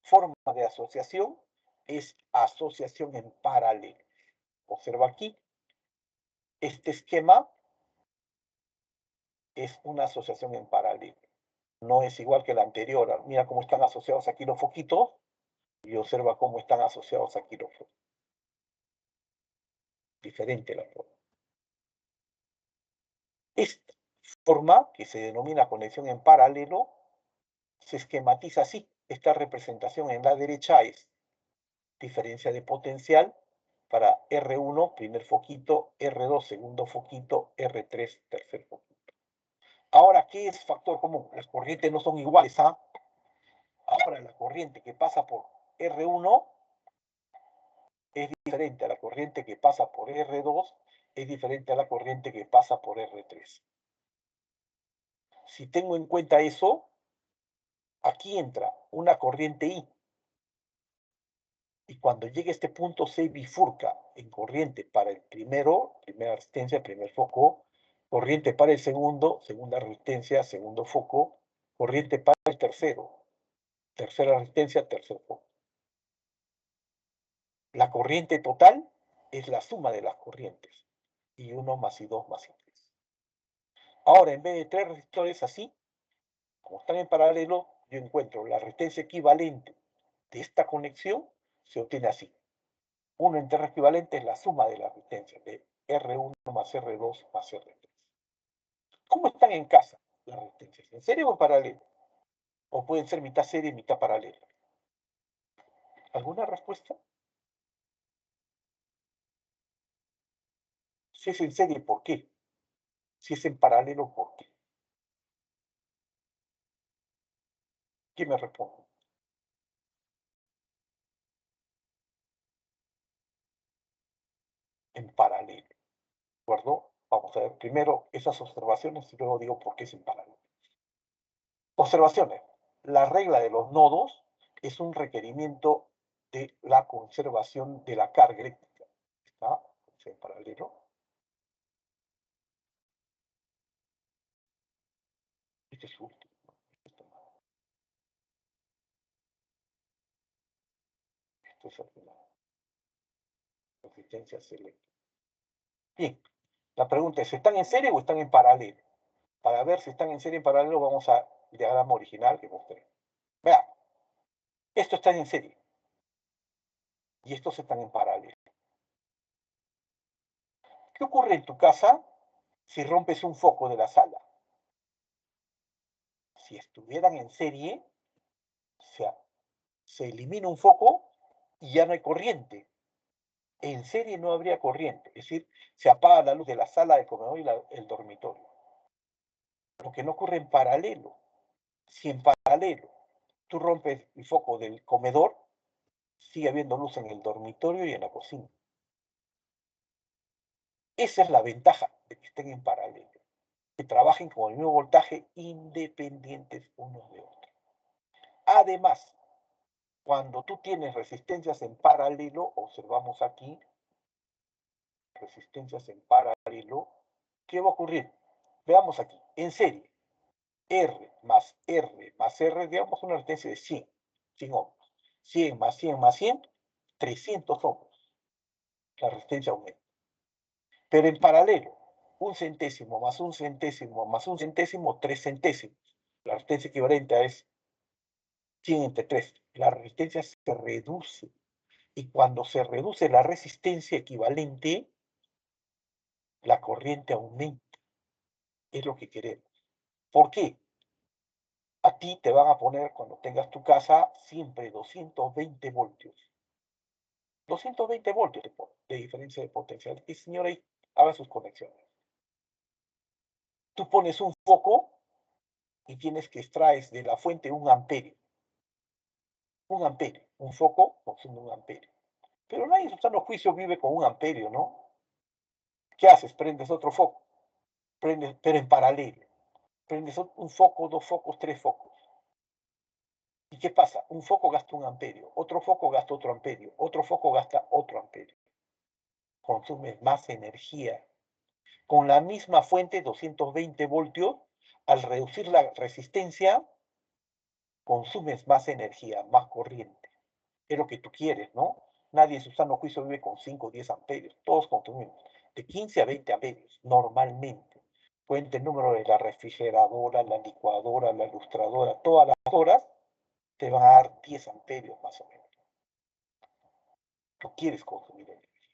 forma de asociación es asociación en paralelo. Observa aquí, este esquema es una asociación en paralelo. No es igual que la anterior. Mira cómo están asociados aquí los foquitos y observa cómo están asociados aquí los foquitos. diferente la forma. Esta forma, que se denomina conexión en paralelo, se esquematiza así. Esta representación en la derecha es diferencia de potencial para R1, primer foquito, R2, segundo foquito, R3, tercer foquito. Ahora, ¿qué es factor común? Las corrientes no son iguales, ¿ah? Ahora, la corriente que pasa por R1 es diferente a la corriente que pasa por R2, es diferente a la corriente que pasa por R3. Si tengo en cuenta eso, aquí entra una corriente I. Y cuando llegue a este punto se bifurca en corriente para el primero, primera resistencia, primer foco, corriente para el segundo, segunda resistencia, segundo foco, corriente para el tercero, tercera resistencia, tercer foco. La corriente total es la suma de las corrientes. Y 1 más I2 más I3. Ahora, en vez de 3 resistores así, como están en paralelo, yo encuentro la resistencia equivalente de esta conexión, se obtiene así. 1 en terra equivalente es la suma de las resistencias de R1 más R2 más R3. ¿Cómo están en casa las resistencias? ¿En serie o en paralelo? ¿O pueden ser mitad serie y mitad paralela? ¿Alguna respuesta? Si es en serie, ¿por qué? Si es en paralelo, ¿por qué? ¿Qué me responde? En paralelo. ¿De acuerdo? Vamos a ver primero esas observaciones y luego digo por qué es en paralelo. Observaciones. La regla de los nodos es un requerimiento de la conservación de la carga eléctrica. ¿Está? En paralelo. Este es último. Esto es al final. Resistencia selectiva. Bien. La pregunta es, ¿están en serie o están en paralelo? Para ver si están en serie o en paralelo, vamos al diagrama original que mostré. Vean, esto está en serie y estos están en paralelo. ¿Qué ocurre en tu casa si rompes un foco de la sala? Si estuvieran en serie, se elimina un foco y ya no hay corriente. En serie no habría corriente, es decir, se apaga la luz de la sala, del comedor y el dormitorio. Lo que no ocurre en paralelo. Si en paralelo tú rompes el foco del comedor, sigue habiendo luz en el dormitorio y en la cocina. Esa es la ventaja de que estén en paralelo, que trabajen con el mismo voltaje independientes unos de otros. Además, cuando tú tienes resistencias en paralelo, observamos aquí, resistencias en paralelo, ¿qué va a ocurrir? Veamos aquí, en serie, R más R, digamos una resistencia de 100 ohms. 100 más 100 más 100, 300 ohms. La resistencia aumenta. Pero en paralelo, un centésimo más un centésimo más un centésimo, 3 centésimos. La resistencia equivalente es 100 entre 3. La resistencia se reduce. Y cuando se reduce la resistencia equivalente, la corriente aumenta. Es lo que queremos. ¿Por qué? A ti te van a poner, cuando tengas tu casa, siempre 220 voltios. 220 voltios de diferencia de potencial. Y señora, haga sus conexiones. Tú pones un foco y tienes que extraer de la fuente 1 amperio. 1 amperio. Un foco consume 1 amperio. Pero nadie en su sano juicio vive con 1 amperio, ¿no? ¿Qué haces? Prendes otro foco. Prendes, pero en paralelo. Prendes un foco, 2 focos, 3 focos. ¿Y qué pasa? Un foco gasta 1 amperio, otro foco gasta otro amperio, otro foco gasta otro amperio. Consumes más energía. Con la misma fuente, 220 voltios, al reducir la resistencia, consumes más energía, más corriente. Es lo que tú quieres, ¿no? Nadie en su sano juicio vive con 5 o 10 amperios. Todos consumimos de 15 a 20 amperios, normalmente. Cuenta el número de la refrigeradora, la licuadora, la ilustradora, todas las horas te van a dar 10 amperios más o menos. Tú quieres consumir energía.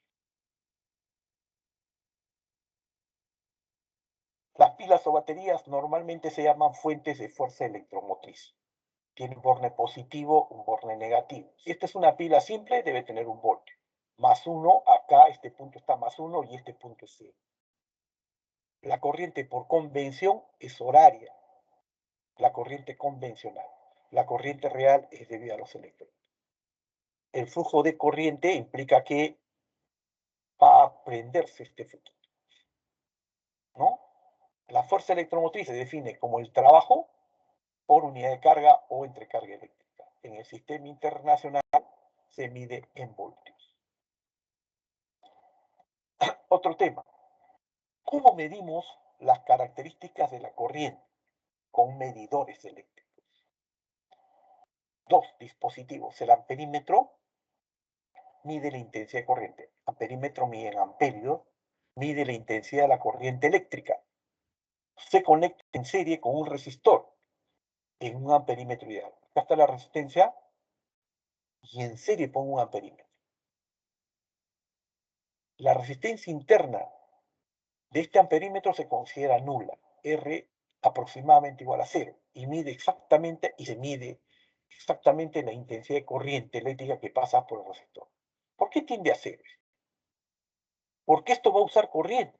Las pilas o baterías normalmente se llaman fuentes de fuerza electromotriz. Tiene un borne positivo, un borne negativo. Si esta es una pila simple, debe tener un voltio. +1, acá este punto está +1 y este punto es 0. La corriente por convención es horaria, la corriente convencional. La corriente real es debida a los electrones. El flujo de corriente implica que va a prenderse este foquito, ¿no? La fuerza electromotriz se define como el trabajo por unidad de carga o entre carga eléctrica. En el sistema internacional se mide en voltios. Otro tema. ¿Cómo medimos las características de la corriente? Con medidores eléctricos. Dos dispositivos. El amperímetro mide la intensidad de corriente. Amperímetro mide en amperios, mide la intensidad de la corriente eléctrica. Se conecta en serie con un resistor en un amperímetro ideal. Acá está la resistencia y en serie pongo un amperímetro. La resistencia interna de este amperímetro se considera nula, R aproximadamente igual a 0, y mide exactamente, y se mide exactamente la intensidad de corriente eléctrica que pasa por el resistor. ¿Por qué tiende a 0? Porque esto va a usar corriente.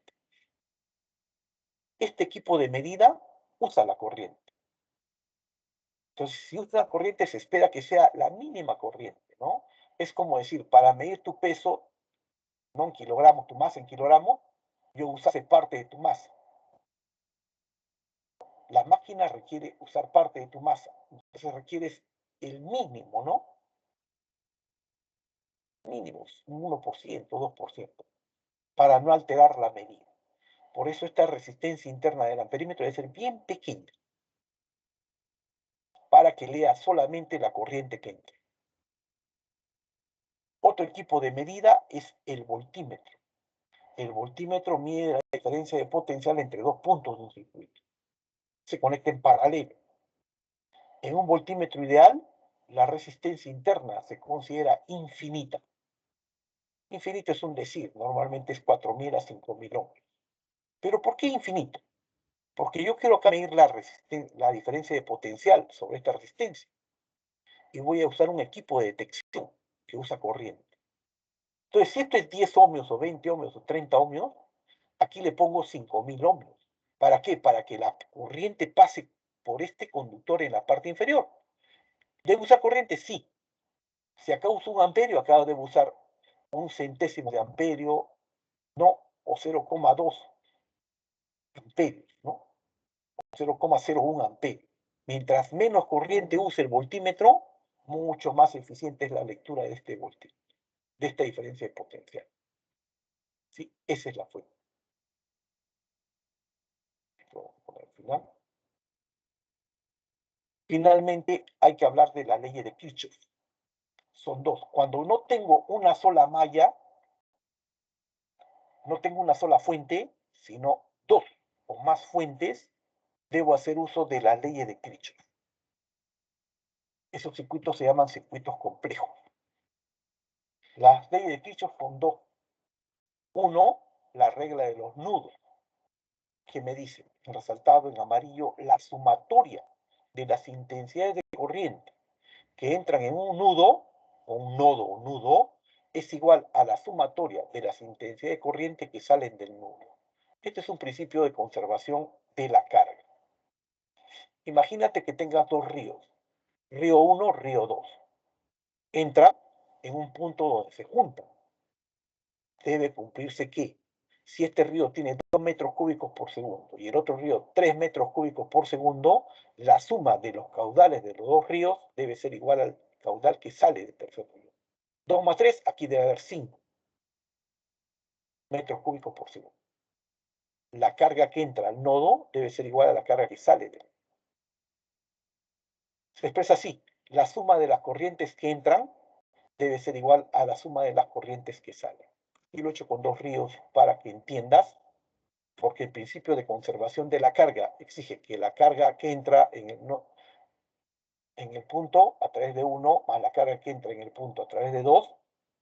Este equipo de medida usa la corriente. Entonces, si usa corriente, se espera que sea la mínima corriente, ¿no? Es como decir, para medir tu peso, no en kilogramos, tu masa en kilogramos, yo usase parte de tu masa. La máquina requiere usar parte de tu masa. Entonces requieres el mínimo, ¿no? Mínimos, un 1%, 2%, para no alterar la medida. Por eso esta resistencia interna del amperímetro debe ser bien pequeña, para que lea solamente la corriente que entre. Otro equipo de medida es el voltímetro. El voltímetro mide la diferencia de potencial entre dos puntos de un circuito. Se conecta en paralelo. En un voltímetro ideal, la resistencia interna se considera infinita. Infinito es un decir, normalmente es 4.000 a 5.000 ohmios. ¿Pero por qué infinito? Porque yo quiero acá medir la diferencia de potencial sobre esta resistencia. Y voy a usar un equipo de detección que usa corriente. Entonces, si esto es 10 ohmios o 20 ohmios o 30 ohmios, aquí le pongo 5.000 ohmios. ¿Para qué? Para que la corriente pase por este conductor en la parte inferior. ¿Debo usar corriente? Sí. Si acá uso un amperio, acá debo usar un centésimo de amperio, no, o 0,2 amperios, ¿no? 0,01 amperio. Mientras menos corriente use el voltímetro, mucho más eficiente es la lectura de este voltímetro, de esta diferencia de potencial. ¿Sí? Esa es la fuente. Vamos a poner al final. Finalmente, hay que hablar de la ley de Kirchhoff. Son dos. Cuando no tengo una sola malla, no tengo una sola fuente, sino dos o más fuentes, debo hacer uso de la ley de Kirchhoff. Esos circuitos se llaman circuitos complejos. Las leyes de Kirchhoff son dos. Uno, la regla de los nudos, que me dice, resaltado en amarillo, la sumatoria de las intensidades de corriente que entran en un nudo, o un nodo o nudo, es igual a la sumatoria de las intensidades de corriente que salen del nudo. Este es un principio de conservación de la carga. Imagínate que tengas dos ríos, río 1, río 2. Entra en un punto donde se juntan. Debe cumplirse que si este río tiene 2 metros cúbicos por segundo y el otro río 3 metros cúbicos por segundo, la suma de los caudales de los dos ríos debe ser igual al caudal que sale del tercer río. 2 más 3, aquí debe haber 5 metros cúbicos por segundo. La carga que entra al nodo debe ser igual a la carga que sale del nodo. Se expresa así, la suma de las corrientes que entran debe ser igual a la suma de las corrientes que salen. Y lo he hecho con dos ríos para que entiendas, porque el principio de conservación de la carga exige que la carga que entra en el punto a través de 1 más la carga que entra en el punto a través de 2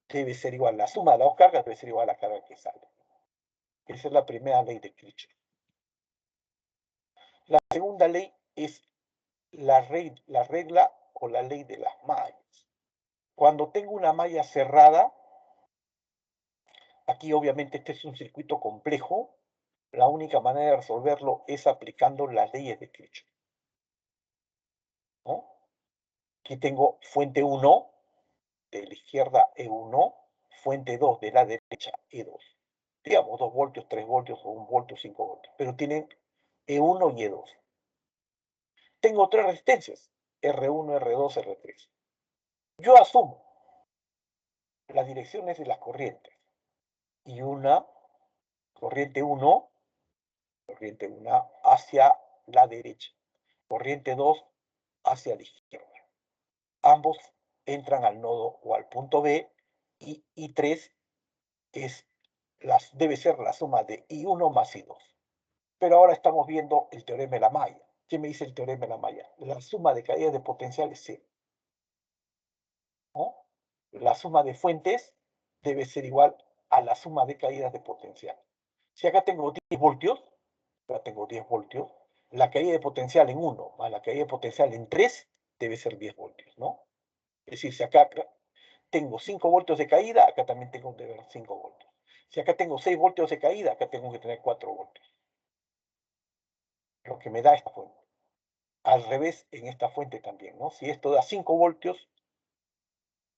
debe ser igual, la suma de las dos cargas debe ser igual a la carga que sale. Esa es la primera ley de Kirchhoff. La segunda ley es la regla o la ley de las mallas. Cuando tengo una malla cerrada, aquí obviamente este es un circuito complejo, la única manera de resolverlo es aplicando las leyes de Kirchhoff, ¿no? Aquí tengo fuente 1 de la izquierda E1, fuente 2 de la derecha E2. Digamos 2 voltios, 3 voltios o 1 voltio, 5 voltios, pero tienen E1 y E2. Tengo tres resistencias, R1, R2, R3. Yo asumo las direcciones de las corrientes y una corriente 1 hacia la derecha, corriente 2 hacia la izquierda. Ambos entran al nodo o al punto B y I3 debe ser la suma de I1 más I2. Pero ahora estamos viendo el teorema de la malla. ¿Qué me dice el teorema de la malla? La suma de caídas de potencial es cero, ¿no? La suma de fuentes debe ser igual a la suma de caídas de potencial. Si acá tengo 10 voltios, la caída de potencial en 1 más la caída de potencial en 3 debe ser 10 voltios, ¿no? Es decir, si acá tengo 5 voltios de caída, acá también tengo que tener 5 voltios. Si acá tengo 6 voltios de caída, acá tengo que tener 4 voltios. Lo que me da esta fuente. Al revés en esta fuente también, ¿no? Si esto da 5 voltios,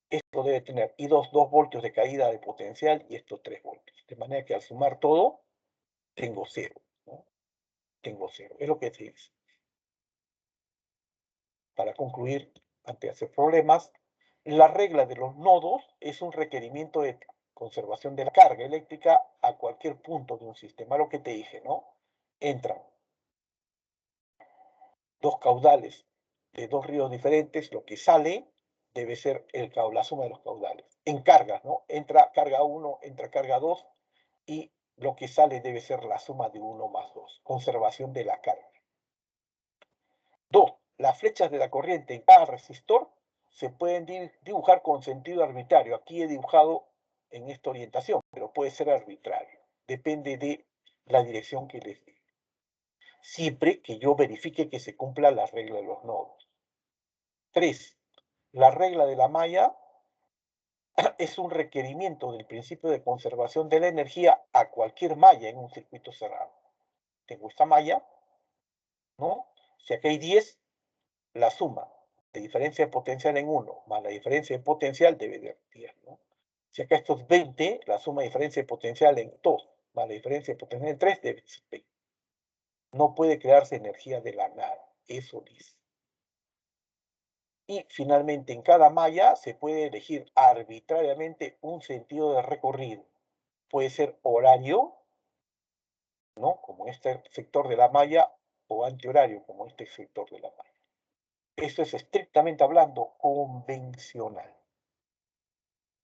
esto debe tener I2, 2 voltios de caída de potencial y esto 3 voltios. De manera que al sumar todo, tengo 0, ¿no? Tengo 0. Es lo que se dice. Para concluir, ante hacer problemas, la regla de los nodos es un requerimiento de conservación de la carga eléctrica a cualquier punto de un sistema. Lo que te dije, ¿no? Entran dos caudales de dos ríos diferentes, lo que sale debe ser la suma de los caudales. En cargas, ¿no? Entra carga 1, entra carga 2 y lo que sale debe ser la suma de 1 más 2. Conservación de la carga. 2. Las flechas de la corriente en cada resistor se pueden dibujar con sentido arbitrario. Aquí he dibujado en esta orientación, pero puede ser arbitrario. Depende de la dirección que les dé. Siempre que yo verifique que se cumpla la regla de los nodos. 3. La regla de la malla es un requerimiento del principio de conservación de la energía a cualquier malla en un circuito cerrado. Tengo esta malla, ¿no? Si aquí hay 10, la suma de diferencia de potencial en 1 más la diferencia de potencial debe ser 10, ¿no? Si acá esto es 20, la suma de diferencia de potencial en 2 más la diferencia de potencial en 3 debe ser 20. No puede crearse energía de la nada, eso dice. Y finalmente, en cada malla se puede elegir arbitrariamente un sentido de recorrido. Puede ser horario, ¿no? Como este sector de la malla, o antihorario, como este sector de la malla. Esto es estrictamente hablando convencional.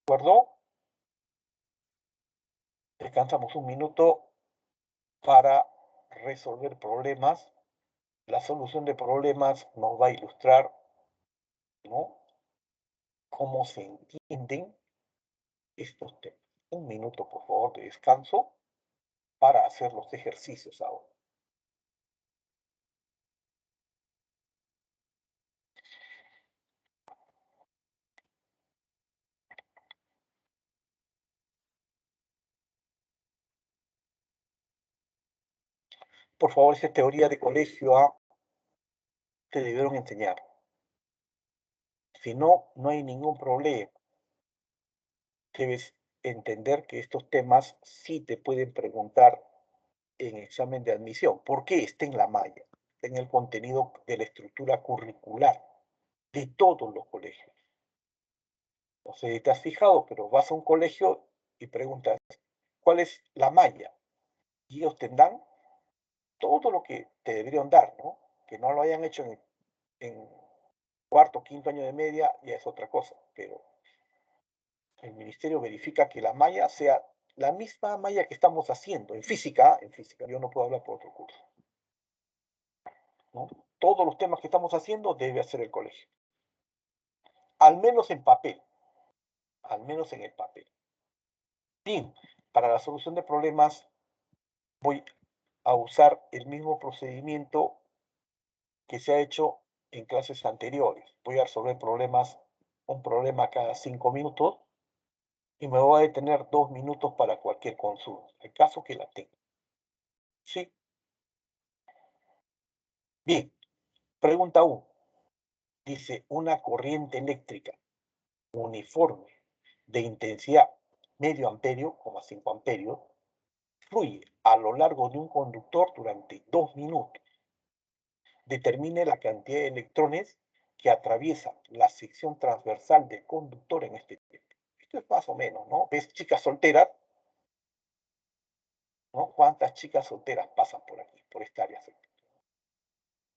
¿De acuerdo? Descansamos un minuto para resolver problemas. La solución de problemas nos va a ilustrar, ¿no?, cómo se entienden estos temas. Un minuto, por favor, de descanso para hacer los ejercicios ahora. Por favor, esa teoría de colegio A te debieron enseñar. Si no, no hay ningún problema. Debes entender que estos temas sí te pueden preguntar en examen de admisión. ¿Por qué? Está en la malla, está en el contenido de la estructura curricular de todos los colegios. No sé si te has fijado, pero vas a un colegio y preguntas, ¿cuál es la malla? Y ellos te dan todo lo que te deberían dar, ¿no? Que no lo hayan hecho en cuarto, quinto año de media, ya es otra cosa, pero el ministerio verifica que la malla sea la misma malla que estamos haciendo en física, yo no puedo hablar por otro curso, ¿no? Todos los temas que estamos haciendo debe hacer el colegio, al menos en papel, al menos en el papel. Bien, para la solución de problemas voy a usar el mismo procedimiento que se ha hecho en clases anteriores. Voy a resolver un problema cada 5 minutos y me voy a detener 2 minutos para cualquier consulta, el caso que la tenga. ¿Sí? Bien, pregunta 1. Dice, una corriente eléctrica uniforme de intensidad medio amperio, 5 amperios, fluye a lo largo de un conductor durante 2 minutos. Determine la cantidad de electrones que atraviesa la sección transversal del conductor en este tiempo. Esto es más o menos, ¿no? ¿Ves chicas solteras? ¿No? ¿Cuántas chicas solteras pasan por aquí, por esta área?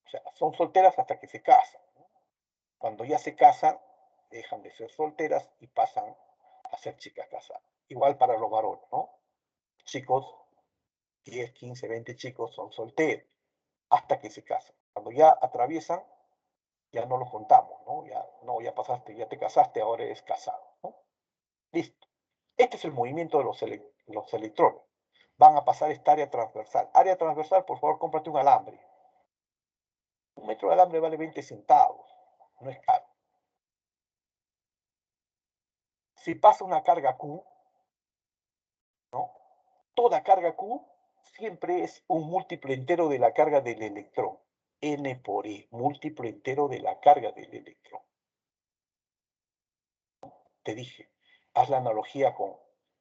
O sea, son solteras hasta que se casan, ¿no? Cuando ya se casan, dejan de ser solteras y pasan a ser chicas casadas. Igual para los varones, ¿no? Chicos, 10, 15, 20 chicos son solteros hasta que se casan. Cuando ya atraviesan, ya no los contamos, ¿no? Ya, no, ya pasaste, ya te casaste, ahora eres casado, ¿no? Listo. Este es el movimiento de los electrones. Van a pasar esta área transversal. Área transversal, por favor, cómprate un alambre. Un metro de alambre vale 20 centavos. No es caro. Si pasa una carga Q, ¿no? Toda carga Q siempre es un múltiplo entero de la carga del electrón. N por E, múltiplo entero de la carga del electrón. Te dije, haz la analogía con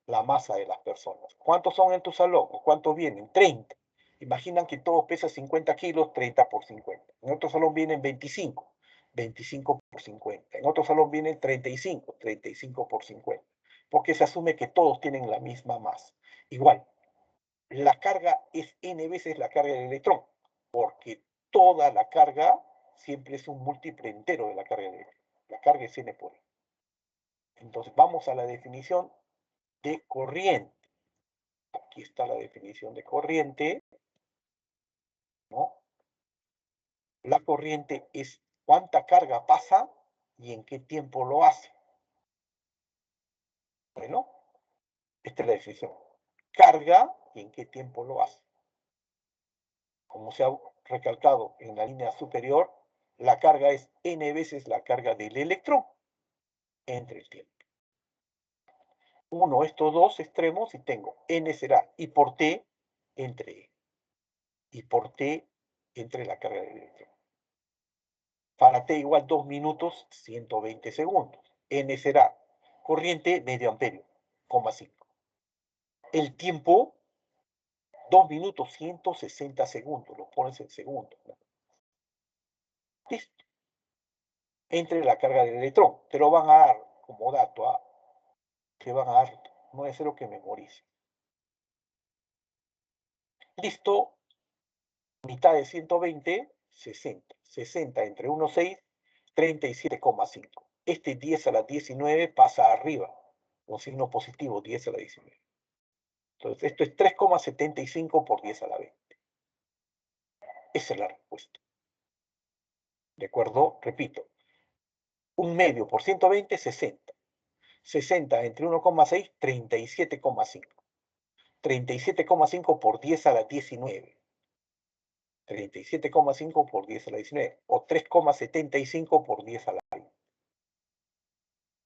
la masa de las personas. ¿Cuántos son en tu salón? ¿O cuántos vienen? 30. Imaginan que todos pesan 50 kilos, 30 por 50. En otro salón vienen 25, 25 por 50. En otro salón vienen 35, 35 por 50. Porque se asume que todos tienen la misma masa. Igual, la carga es n veces la carga del electrón, porque toda la carga siempre es un múltiplo entero de la carga del electrón. La carga es n por e. Entonces vamos a la definición de corriente. Aquí está la definición de corriente, ¿no? La corriente es cuánta carga pasa y en qué tiempo lo hace. Bueno, esta es la definición. Carga y en qué tiempo lo hace. Como se ha recalcado en la línea superior, la carga es n veces la carga del electrón entre el tiempo. Uno estos dos extremos y tengo n será I por t entre E. Y por t entre la carga del electrón. Para t igual 2 minutos, 120 segundos. N será corriente medio amperio, 5. El tiempo, 2 minutos, 160 segundos. Lo pones en segundos, ¿no? Listo. Entre la carga del electrón. Te lo van a dar como dato. Te van a dar, no es lo que memorice. Listo. Mitad de 120, 60. 60 entre 1,6, 37,5. Este 10 a la 19 pasa arriba, con signo positivo, 10 a la 19. Entonces, esto es 3,75 por 10 a la 20. Esa es la respuesta. ¿De acuerdo? Repito. Un medio por 120, 60. 60 entre 1,6, 37,5. 37,5 por 10 a la 19. 37,5 por 10 a la 19. O 3,75 por 10 a la 20.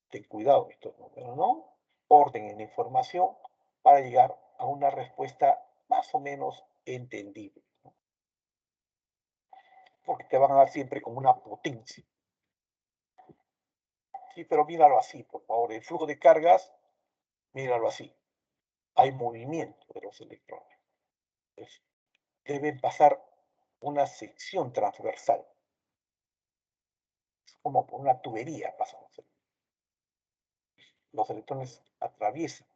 Ten cuidado con estos números, ¿no? Orden en la información para llegar a una respuesta más o menos entendible, ¿no? Porque te van a dar siempre como una potencia. Sí, pero míralo así, por favor. El flujo de cargas, míralo así. Hay movimiento de los electrones. Entonces, deben pasar una sección transversal. Es como por una tubería pasan los electrones. Los electrones atraviesan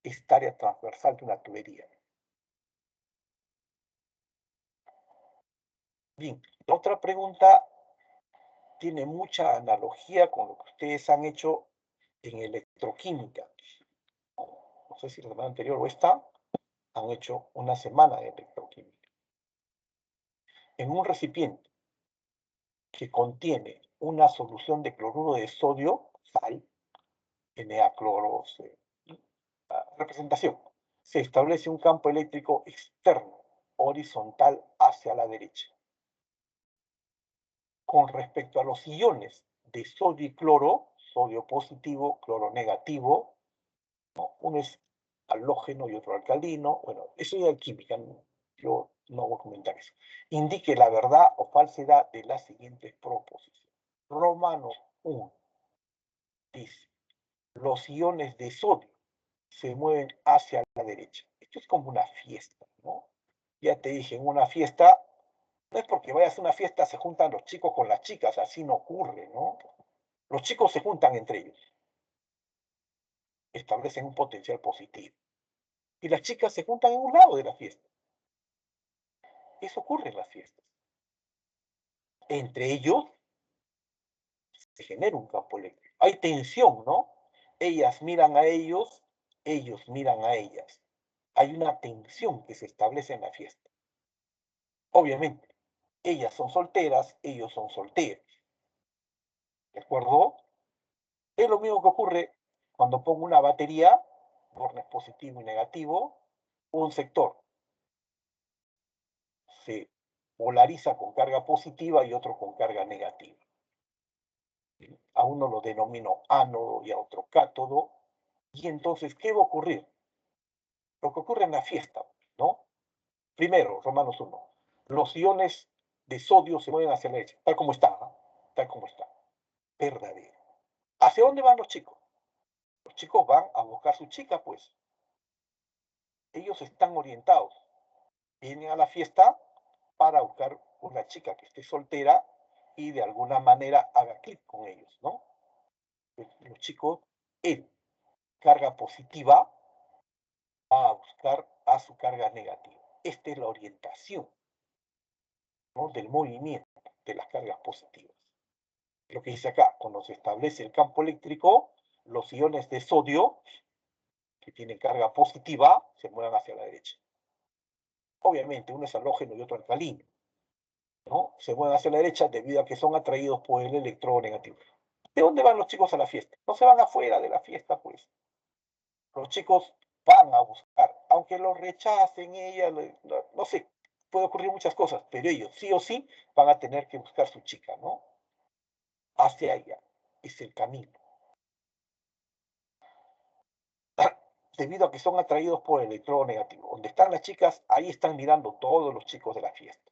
esta área transversal de una tubería. Bien, la otra pregunta tiene mucha analogía con lo que ustedes han hecho en electroquímica. No sé si la semana anterior o esta han hecho una semana de electroquímica. En un recipiente que contiene una solución de cloruro de sodio, sal, Na-cloro, representación, se establece un campo eléctrico externo, horizontal hacia la derecha. con respecto a los iones de sodio y cloro, sodio positivo, cloro negativo, ¿no? Uno es halógeno y otro alcalino. Bueno, eso ya es química, yo no voy a comentar eso. Indique la verdad o falsedad de las siguientes proposiciones. Romanos 1 dice, los iones de sodio se mueven hacia la derecha. Esto es como una fiesta, ¿no? Ya te dije, en una fiesta, no es porque vayas a una fiesta, se juntan los chicos con las chicas, así no ocurre, ¿no? Los chicos se juntan entre ellos, establecen un potencial positivo. Y las chicas se juntan en un lado de la fiesta. Eso ocurre en las fiestas. Entre ellos se genera un campo eléctrico. Hay tensión, ¿no? Ellas miran a ellos miran a ellas. Hay una tensión que se establece en la fiesta. Obviamente, ellas son solteras, ellos son solteros. ¿De acuerdo? Es lo mismo que ocurre cuando pongo una batería, bornes positivo y negativo, un sector se polariza con carga positiva y otro con carga negativa. A uno lo denomino ánodo y a otro cátodo. Y entonces, ¿qué va a ocurrir? Lo que ocurre en la fiesta, ¿no? Primero, Romanos 1, los iones de sodio se mueven hacia la derecha, tal como está, ¿eh? Tal como está. Verdadero. ¿Hacia dónde van los chicos? Los chicos van a buscar su chica, pues. Ellos están orientados. Vienen a la fiesta para buscar una chica que esté soltera y de alguna manera haga clic con ellos, ¿no? Los chicos, en carga positiva, va a buscar a su carga negativa. Esta es la orientación, ¿no? Del movimiento de las cargas positivas. Lo que dice acá, cuando se establece el campo eléctrico, los iones de sodio, que tienen carga positiva, se mueven hacia la derecha. Obviamente, uno es halógeno y otro alcalino, ¿no? Se mueven hacia la derecha debido a que son atraídos por el electrodo negativo. ¿De dónde van los chicos a la fiesta? No se van afuera de la fiesta, pues. Los chicos van a buscar, aunque los rechacen ella, no sé, puede ocurrir muchas cosas, pero ellos sí o sí van a tener que buscar su chica, ¿no? Hacia ella es el camino. Debido a que son atraídos por el electrodo negativo. Donde están las chicas, ahí están mirando todos los chicos de la fiesta.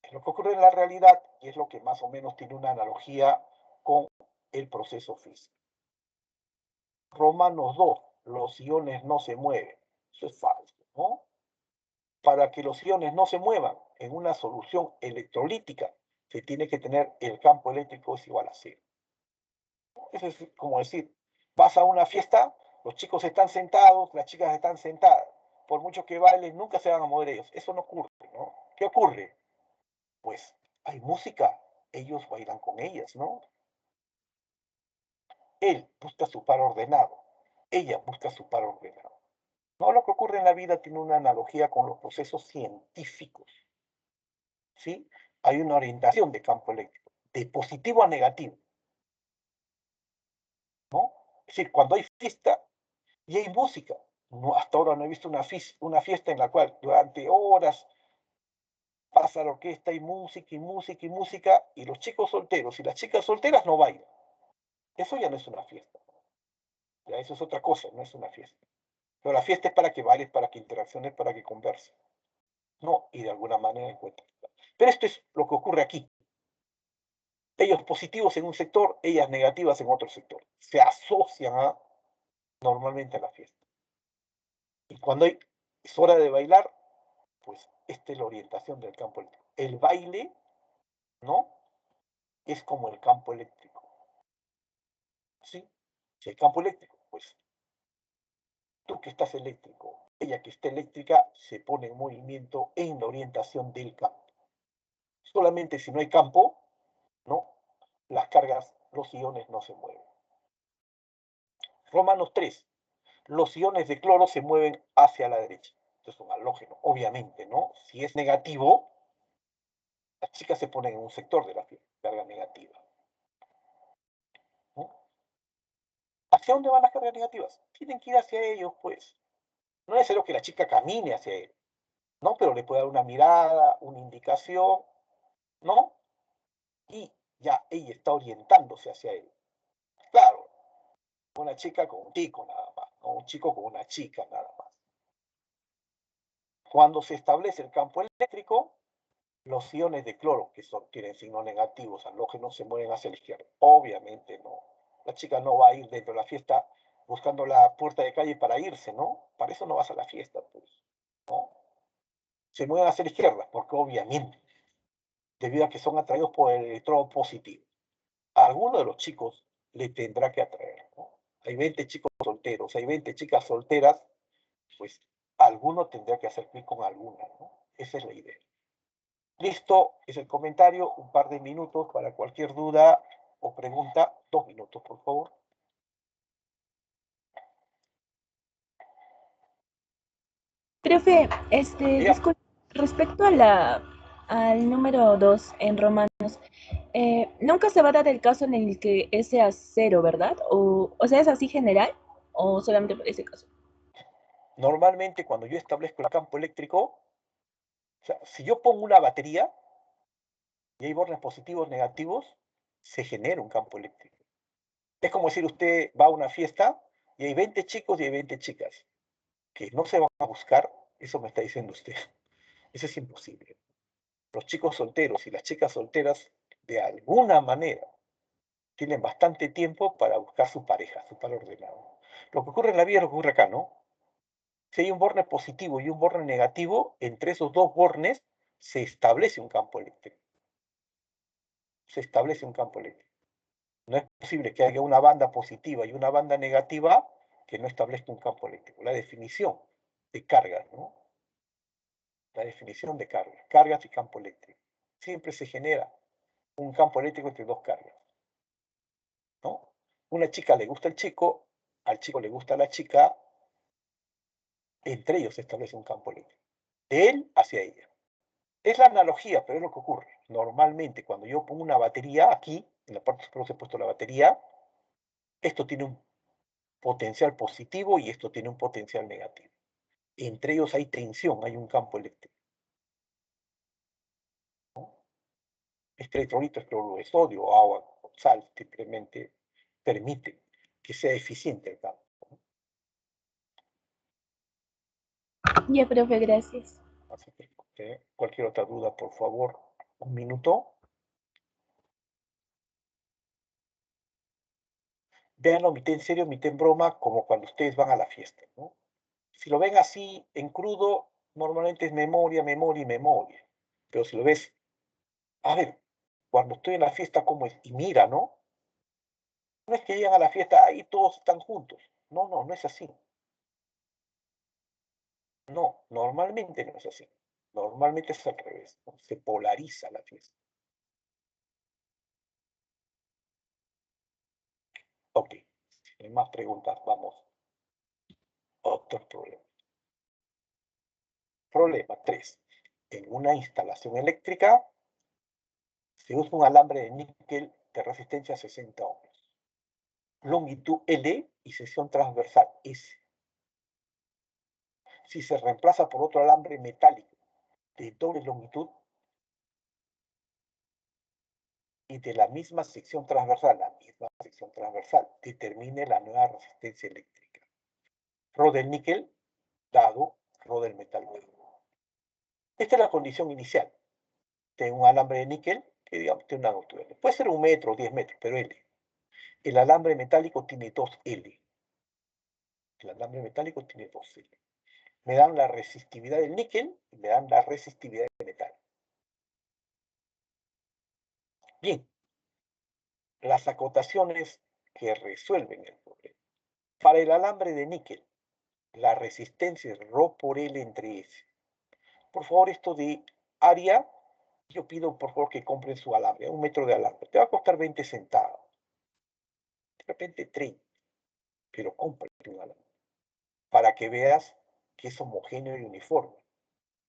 Es lo que ocurre en la realidad y es lo que más o menos tiene una analogía con el proceso físico. Romanos 2, los iones no se mueven. Eso es falso, ¿no? Para que los iones no se muevan en una solución electrolítica, se tiene que tener el campo eléctrico es igual a cero. Eso es como decir, vas a una fiesta, los chicos están sentados, las chicas están sentadas. Por mucho que bailen, nunca se van a mover ellos. Eso no ocurre, ¿no? ¿Qué ocurre? Pues hay música, ellos bailan con ellas, ¿no? Él busca su par ordenado, ella busca su par ordenado. No, lo que ocurre en la vida tiene una analogía con los procesos científicos, ¿sí? Hay una orientación de campo eléctrico, de positivo a negativo, ¿no? Es decir, cuando hay fiesta y hay música, no, hasta ahora no he visto una fiesta en la cual durante horas pasa la orquesta y música y música y música y los chicos solteros y las chicas solteras no bailan. Eso ya no es una fiesta. Ya eso es otra cosa, no es una fiesta. Pero la fiesta es para que bailes, para que interacciones, para que converses. No, y de alguna manera encuentres. Pero esto es lo que ocurre aquí. Ellos positivos en un sector, ellas negativas en otro sector. Se asocian normalmente a la fiesta. Y cuando es hora de bailar, pues esta es la orientación del campo eléctrico. El baile, ¿no? Es como el campo eléctrico. ¿Sí? Si el campo eléctrico, pues tú que estás eléctrico, ella que está eléctrica, se pone en movimiento en la orientación del campo. Solamente si no hay campo, ¿no? Las cargas, los iones no se mueven. Romanos 3. Los iones de cloro se mueven hacia la derecha. Esto es un halógeno, obviamente, ¿no? Si es negativo, las chicas se ponen en un sector de la carga negativa, ¿no? ¿Hacia dónde van las cargas negativas? Tienen que ir hacia ellos, pues. No es necesario que la chica camine hacia él, ¿no? Pero le puede dar una mirada, una indicación, ¿no? Y ya ella está orientándose hacia él. Claro, una chica con un chico nada más, o un chico con una chica nada más. Cuando se establece el campo eléctrico, los iones de cloro, que tienen signos negativos, halógenos, se mueven hacia la izquierda. Obviamente no. La chica no va a ir dentro de la fiesta buscando la puerta de calle para irse, ¿no? Para eso no vas a la fiesta, pues, ¿no? Se mueven hacia la izquierda, porque obviamente, debido a que son atraídos por el electrodo positivo, a alguno de los chicos le tendrá que atraer, ¿no? Hay 20 chicos solteros, hay 20 chicas solteras, pues alguno tendrá que hacer clic con alguna, ¿no? Esa es la idea. Listo, es el comentario, un par de minutos para cualquier duda o pregunta. 2 minutos, por favor. Profe, Ya. disculpe, respecto al número 2 en Romanos, nunca se va a dar el caso en el que S sea cero, ¿verdad? O sea, ¿es así general o solamente por ese caso? Normalmente cuando yo establezco el campo eléctrico, o sea, si yo pongo una batería y hay bornes positivos, negativos, se genera un campo eléctrico. Es como decir, usted va a una fiesta y hay 20 chicos y hay 20 chicas que no se van a buscar, eso me está diciendo usted. Eso es imposible. Los chicos solteros y las chicas solteras, de alguna manera, tienen bastante tiempo para buscar su pareja, su par ordenado. Lo que ocurre en la vida es lo que ocurre acá, ¿no? Si hay un borne positivo y un borne negativo, entre esos dos bornes se establece un campo eléctrico. Se establece un campo eléctrico. No es posible que haya una banda positiva y una banda negativa que no establezca un campo eléctrico. La definición de cargas, ¿no? La definición de cargas, cargas y campo eléctrico. Siempre se genera un campo eléctrico entre dos cargas, ¿no? Una chica le gusta al chico le gusta la chica, entre ellos se establece un campo eléctrico. De él hacia ella. Es la analogía, pero es lo que ocurre. Normalmente, cuando yo pongo una batería aquí, en la parte superior se ha puesto la batería, esto tiene un potencial positivo y esto tiene un potencial negativo. Entre ellos hay tensión, hay un campo eléctrico. Este electrolito es cloruro de sodio, agua, sal, simplemente permite que sea eficiente el campo. Ya, profe, gracias. Así que cualquier otra duda, por favor, un minuto. Véanlo mitad en serio, mitad en broma, como cuando ustedes van a la fiesta, ¿no? Si lo ven así, en crudo, normalmente es memoria, memoria y memoria. Pero si lo ves, a ver, cuando estoy en la fiesta, ¿cómo es? Y mira, ¿no? No es que llegan a la fiesta, ahí todos están juntos. No, no, no es así. No, normalmente no es así. Normalmente es al revés, ¿no? Se polariza la fiesta. Ok, si hay más preguntas, vamos. Otro problema. Problema 3. En una instalación eléctrica se usa un alambre de níquel de resistencia a 60 ohmios. Longitud L y sección transversal S. Si se reemplaza por otro alambre metálico de doble longitud y de la misma sección transversal, determine la nueva resistencia eléctrica. Rho del níquel dado Rho del metal. Esta es la condición inicial de un alambre de níquel que, digamos, tiene una longitud L. Puede ser 1 metro o 10 metros, pero L. El alambre metálico tiene 2L. El alambre metálico tiene 2L. Me dan la resistividad del níquel y me dan la resistividad del metal. Bien, las acotaciones que resuelven el problema. Para el alambre de níquel, la resistencia es Rho por L entre S. Por favor, esto de área, yo pido por favor que compren su alambre, 1 metro de alambre. Te va a costar 20 centavos. De repente 30, pero cómprate un alambre para que veas que es homogéneo y uniforme.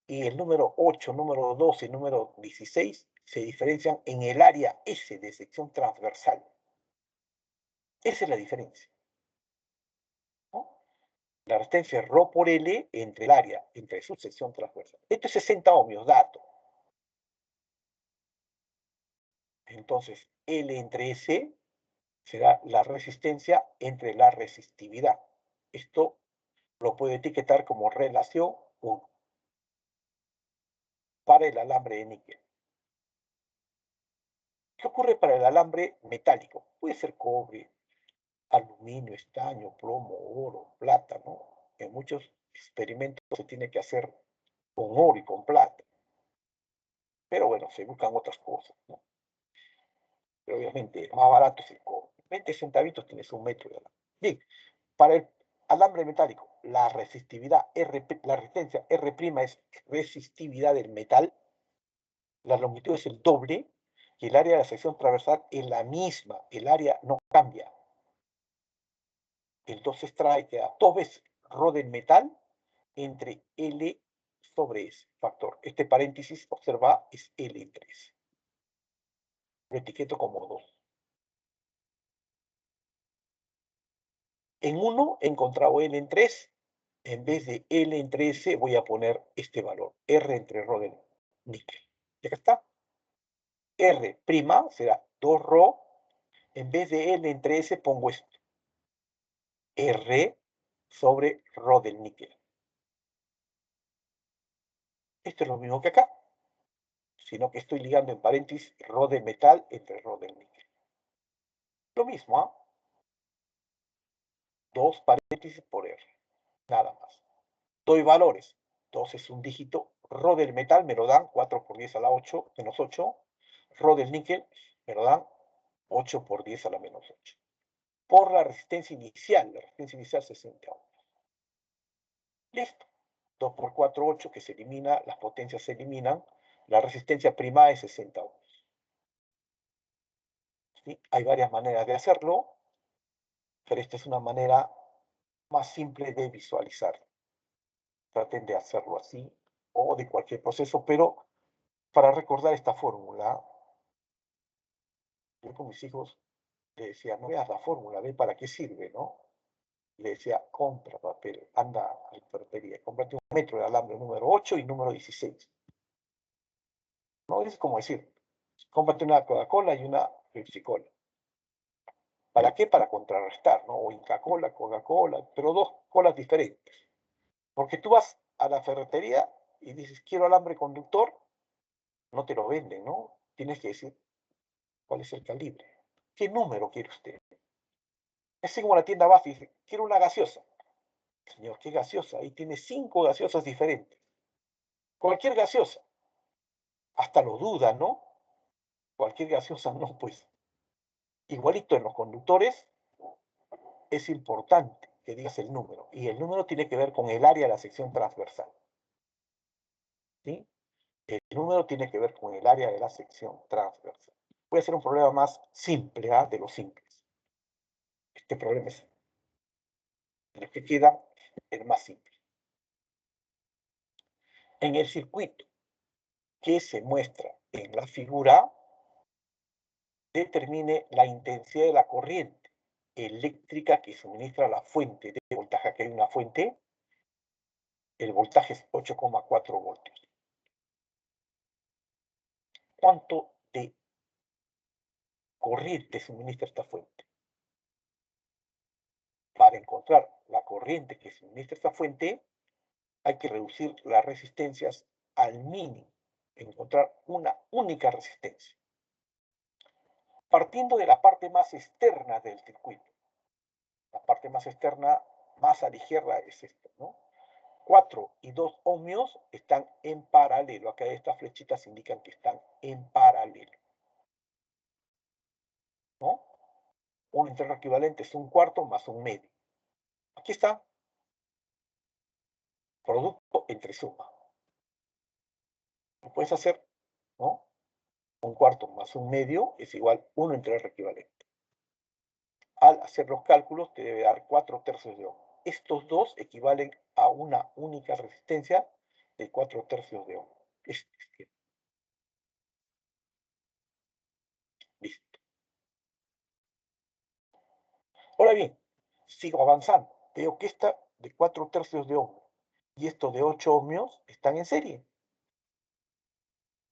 Y el número 8, número 12, número 16 se diferencian en el área S de sección transversal. Esa es la diferencia, ¿no? La resistencia es Rho por L entre el área, entre su sección transversal. Esto es 60 ohmios, dato. Entonces, L entre S será la resistencia entre la resistividad. Esto lo puedo etiquetar como relación 1 para el alambre de níquel. ¿Qué ocurre para el alambre metálico? Puede ser cobre, aluminio, estaño, plomo, oro, plata, ¿no? En muchos experimentos se tiene que hacer con oro y con plata. Pero bueno, se buscan otras cosas, ¿no? Pero obviamente, más barato es el cobre. 20 centavitos tienes un metro de alambre. Bien, para el alambre metálico, la resistividad R, la resistencia R' es resistividad del metal, la longitud es el doble y el área de la sección transversal es la misma, el área no cambia. El 2 se extrae, queda 2 veces ρ del metal entre L sobre S, factor. Este paréntesis, observa, es L entre S. Lo etiqueto como 2. En 1 he encontrado L en 3. En vez de L entre S voy a poner este valor, R entre ρ del níquel. Y acá está. R' será 2ρ. En vez de L entre S pongo esto. R sobre ρ del níquel. Esto es lo mismo que acá, sino que estoy ligando en paréntesis ρ del metal entre ρ del níquel. Lo mismo, ¿ah? 2 paréntesis por R, nada más. Doy valores. 2 es un dígito. Ρ del metal me lo dan 4 por 10 a la 8 menos 8. Ρ del níquel me lo dan 8 por 10 a la menos 8. Por la resistencia inicial 60 ohms. Listo. 2 por 4, 8, que se elimina, las potencias se eliminan. La resistencia prima es 60 ohms. ¿Sí? Hay varias maneras de hacerlo, pero esta es una manera más simple de visualizar. Traten de hacerlo así o de cualquier proceso, pero para recordar esta fórmula, yo con mis hijos le decía, no veas la fórmula, ve para qué sirve, ¿no? Le decía, compra papel, anda a la ferretería, cómprate un metro de alambre número 8 y número 16. ¿No? Es como decir, cómprate una Coca-Cola y una Pepsi-Cola. ¿Para qué? Para contrarrestar, ¿no? O Inca-Cola, Coca-Cola, pero dos colas diferentes. Porque tú vas a la ferretería y dices, quiero alambre conductor, no te lo venden, ¿no? Tienes que decir cuál es el calibre. ¿Qué número quiere usted? Es como la tienda vas y dice, quiero una gaseosa. Señor, ¿qué gaseosa? Ahí tiene 5 gaseosas diferentes. Cualquier gaseosa. Hasta lo duda, ¿no? Cualquier gaseosa no, pues. Igualito en los conductores, es importante que digas el número. Y el número tiene que ver con el área de la sección transversal. ¿Sí? El número tiene que ver con el área de la sección transversal. Puede ser un problema más simple, ¿ah? De los simples. Este problema es de los que quedan el más simple. En el circuito que se muestra en la figura, determine la intensidad de la corriente eléctrica que suministra la fuente de voltaje. Aquí hay una fuente, el voltaje es 8,4 voltios. ¿Cuánto de corriente suministra esta fuente? Para encontrar la corriente que suministra esta fuente, hay que reducir las resistencias al mínimo, encontrar una única resistencia. Partiendo de la parte más externa del circuito, la parte más externa, más a la izquierda, es esto, ¿no? 4 y 2 ohmios están en paralelo. Acá estas flechitas indican que están en paralelo, ¿no? Un interno equivalente es un cuarto más un medio. Aquí está, producto entre suma. Lo puedes hacer, ¿no? Un cuarto más un medio es igual 1 entre R equivalente. Al hacer los cálculos te debe dar 4/3 de ohm. Estos dos equivalen a una única resistencia de 4/3 de ohm. Listo. Ahora bien, sigo avanzando. Veo que esta de 4/3 de ohm y esto de 8 ohmios están en serie.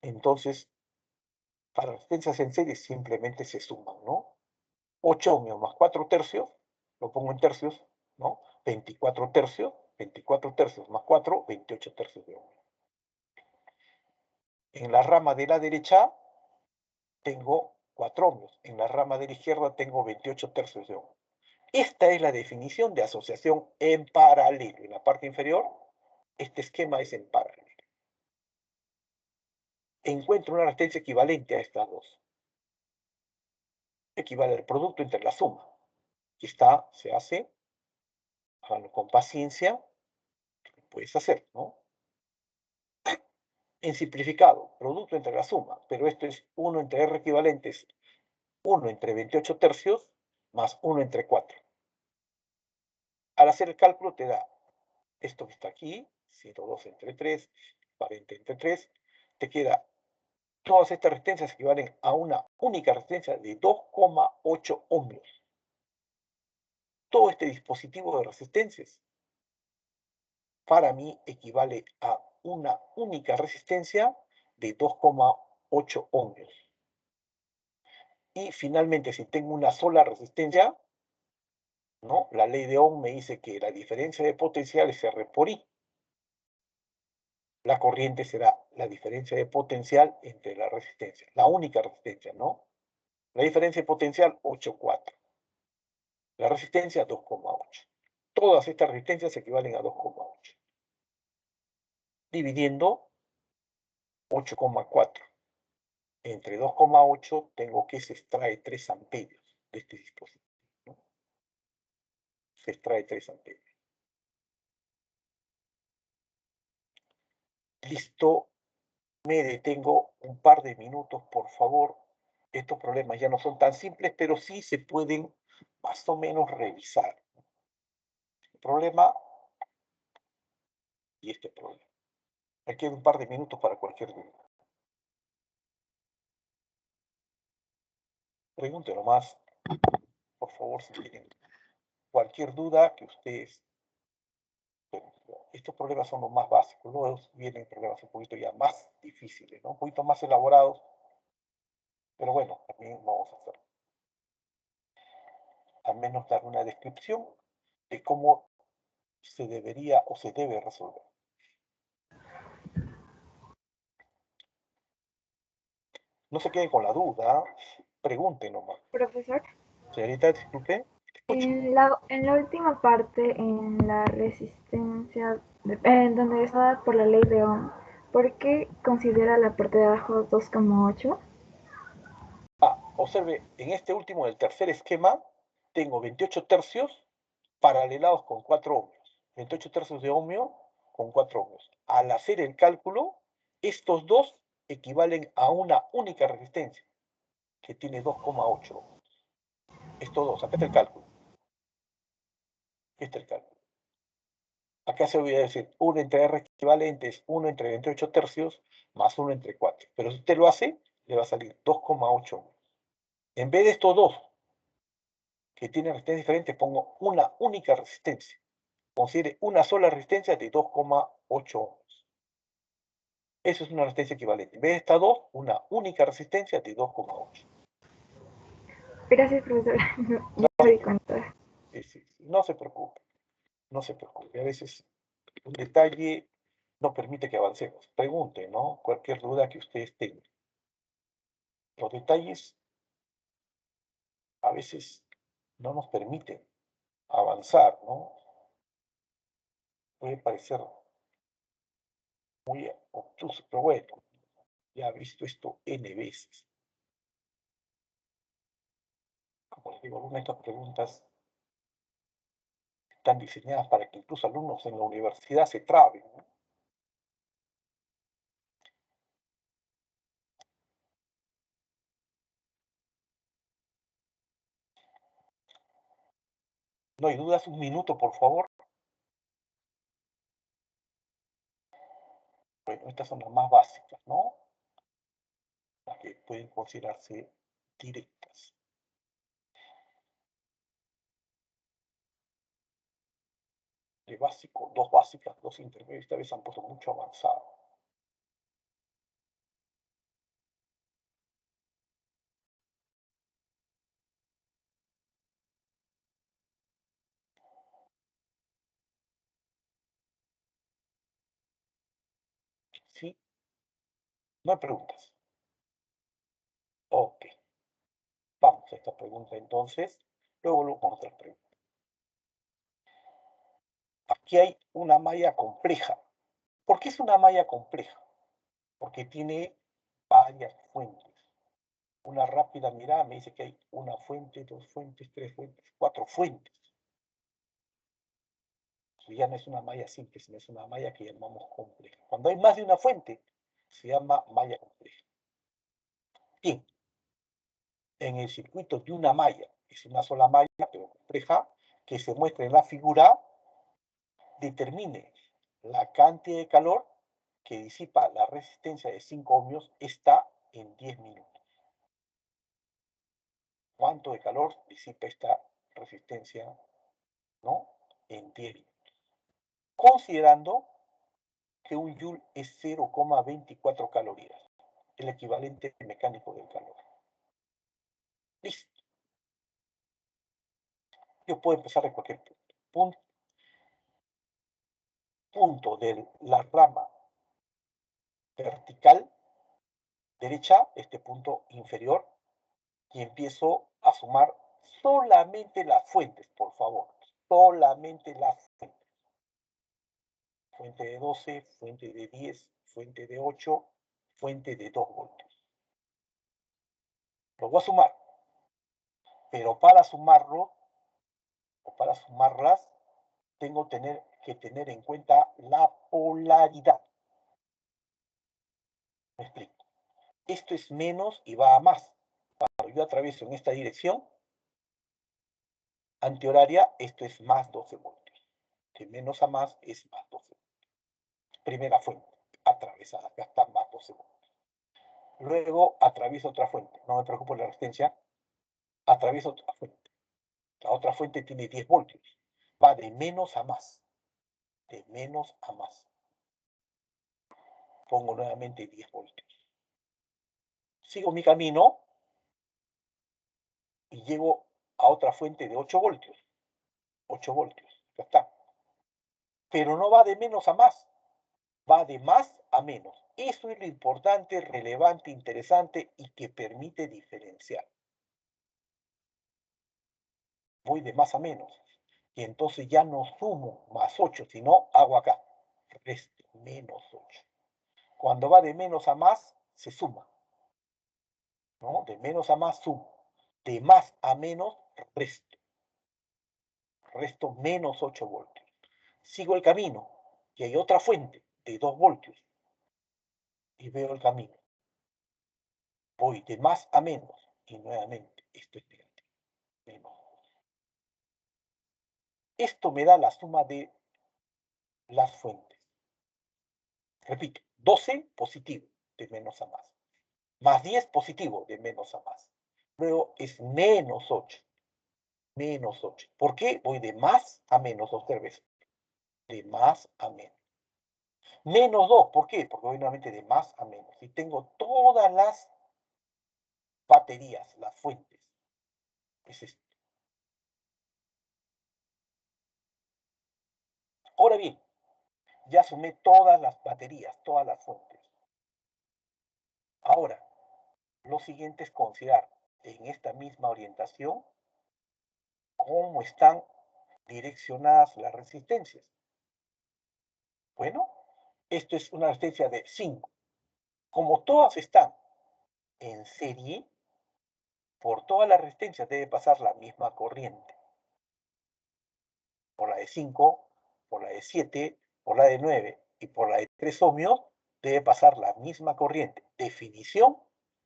Entonces, Para resistencias en serie simplemente se suman, ¿no? 8 ohmios más 4 tercios, lo pongo en tercios, ¿no? 24 tercios más 4, 28 tercios de ohmio. En la rama de la derecha tengo 4 ohmios, en la rama de la izquierda tengo 28 tercios de ohmio. Esta es la definición de asociación en paralelo. En la parte inferior, este esquema es en paralelo. Encuentro una resistencia equivalente a estas dos. Equivale al producto entre la suma. Aquí está, se hace, háganlo con paciencia, puedes hacer, ¿no? En simplificado, producto entre la suma, pero esto es 1 entre R equivalentes, 1 entre 28 tercios más 1 entre 4. Al hacer el cálculo te da esto que está aquí, 102 entre 3, 40 entre 3, te queda, todas estas resistencias equivalen a una única resistencia de 2,8 ohmios. Todo este dispositivo de resistencias, para mí, equivale a una única resistencia de 2,8 ohmios. Y finalmente, si tengo una sola resistencia, ¿no? La ley de Ohm me dice que la diferencia de potencial es R por I. La corriente será la diferencia de potencial entre la resistencia, la única resistencia, ¿no? La diferencia de potencial 8,4. La resistencia 2,8. Todas estas resistencias equivalen a 2,8. Dividiendo 8,4 entre 2,8 tengo que se extrae 3 amperios de este dispositivo, ¿no? Se extrae 3 amperios. Listo, me detengo un par de minutos, por favor. Estos problemas ya no son tan simples, pero sí se pueden más o menos revisar. El problema y este problema. Me quedo un par de minutos para cualquier duda. Pregúntenlo más, por favor, si tienen cualquier duda que ustedes. Bueno, estos problemas son los más básicos. Luego vienen problemas un poquito ya más difíciles, ¿no? Un poquito más elaborados. Pero bueno, también vamos a hacer. Al menos dar una descripción de cómo se debería o se debe resolver. No se queden con la duda, pregunten nomás. Profesor, Señorita, disculpe, escucho. en la última parte, en la resistencia, donde está dada por la ley de Ohm, ¿por qué considera la parte de abajo 2,8? Observe, en este último, el tercer esquema, tengo 28 tercios paralelados con 4 ohmios. 28 tercios de ohmio con 4 ohmios. Al hacer el cálculo, estos dos equivalen a una única resistencia, que tiene 2,8 ohmios. Estos dos, acá está el cálculo. Aquí está el cálculo. Acá se voy a decir 1 entre R equivalentes, 1 entre 28 tercios, más 1 entre 4. Pero si usted lo hace, le va a salir 2,8 ohmios. En vez de estos dos, que tienen resistencias diferentes, pongo una única resistencia. Considere una sola resistencia de 2,8 ohmios. Eso es una resistencia equivalente. En vez de estas dos, una única resistencia de 2,8. Gracias, profesor. Ya me di cuenta. Sí. No se preocupe, no se preocupe. A veces un detalle no permite que avancemos. Pregunte, ¿no? Cualquier duda que ustedes tengan. Los detalles a veces no nos permiten avanzar, ¿no? Puede parecer muy obtuso, pero bueno, ya he visto esto N veces. Como les digo, algunas de estas preguntas están diseñadas para que incluso alumnos en la universidad se traben, ¿no? No hay dudas, un minuto, por favor. Bueno, estas son las más básicas, ¿no? Las que pueden considerarse directas. De básico, dos básicas, dos intermedias, esta vez han puesto mucho avanzado. ¿Sí? No hay preguntas. Ok. Vamos a esta pregunta entonces. Luego volvemos con otras preguntas. Aquí hay una malla compleja. ¿Por qué es una malla compleja? Porque tiene varias fuentes. Una rápida mirada me dice que hay una fuente, dos fuentes, tres fuentes, cuatro fuentes. Eso ya no es una malla simple, sino es una malla que llamamos compleja. Cuando hay más de una fuente, se llama malla compleja. Bien, en el circuito de una malla, es una sola malla, pero compleja, que se muestra en la figura, determine la cantidad de calor que disipa la resistencia de 5 ohmios está en 10 minutos. ¿Cuánto de calor disipa esta resistencia, no? En 10 minutos. Considerando que un joule es 0,24 calorías, el equivalente mecánico del calor. Listo. Yo puedo empezar de cualquier punto. Punto de la rama vertical derecha, este punto inferior, y empiezo a sumar solamente las fuentes, por favor. Solamente las fuentes. Fuente de 12, fuente de 10, fuente de 8, fuente de 2 voltios. Lo voy a sumar. Pero para sumarlo, o para sumarlas, tengo que tener en cuenta la polaridad. Me explico. Esto es menos y va a más. Cuando yo atravieso en esta dirección antihoraria, esto es más 12 voltios. De menos a más es más 12 voltios. Primera fuente, atravesada. Acá está más 12 voltios. Luego atravieso otra fuente. No me preocupo la resistencia. Atravieso otra fuente. La otra fuente tiene 10 voltios. Va de menos a más. De menos a más. Pongo nuevamente 10 voltios. Sigo mi camino y llego a otra fuente de 8 voltios. 8 voltios. Ya está. Pero no va de menos a más. Va de más a menos. Eso es lo importante, relevante, interesante y que permite diferenciar. Voy de más a menos. Y entonces ya no sumo más 8, sino hago acá. Resto menos 8. Cuando va de menos a más, se suma. ¿No? De menos a más sumo. De más a menos, resto. Resto menos 8 voltios. Sigo el camino y hay otra fuente de 2 voltios. Y veo el camino. Voy de más a menos. Y nuevamente, esto es negativo. Menos. Esto me da la suma de las fuentes. Repito, 12 positivo, de menos a más. Más 10 positivo, de menos a más. Luego es menos 8. Menos 8. ¿Por qué? Voy de más a menos, observes. De más a menos. Menos 2, ¿por qué? Porque voy nuevamente de más a menos. Y tengo todas las baterías, las fuentes. Es esto. Ahora bien, ya sumé todas las baterías, todas las fuentes. Ahora, lo siguiente es considerar en esta misma orientación cómo están direccionadas las resistencias. Bueno, esto es una resistencia de 5. Como todas están en serie, por todas las resistencias debe pasar la misma corriente. Por la de 5, por la de 7, por la de 9 y por la de 3 ohmios debe pasar la misma corriente. Definición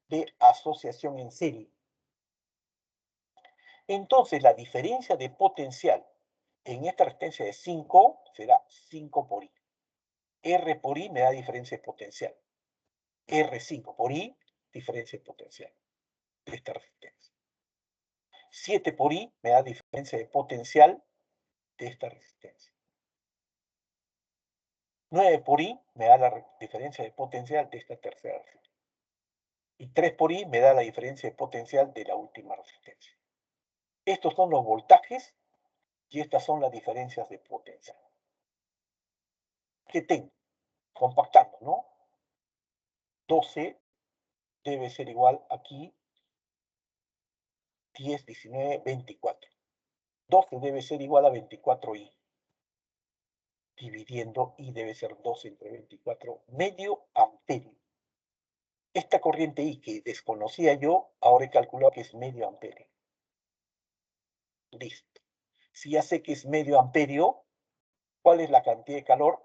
de asociación en serie. Entonces, la diferencia de potencial en esta resistencia de 5 será 5 por I. R por I me da diferencia de potencial. R5 por I, diferencia de potencial de esta resistencia. 7 por I me da diferencia de potencial de esta resistencia. 9 por I me da la diferencia de potencial de esta tercera resistencia. Y 3 por I me da la diferencia de potencial de la última resistencia. Estos son los voltajes y estas son las diferencias de potencial. ¿Qué tengo? Compactando, ¿no? 12 debe ser igual aquí 10, 19, 24. 12 debe ser igual a 24i. Dividiendo I debe ser 12 entre 24, medio amperio. Esta corriente I que desconocía yo, ahora he calculado que es medio amperio. Listo. Si ya sé que es medio amperio, ¿cuál es la cantidad de calor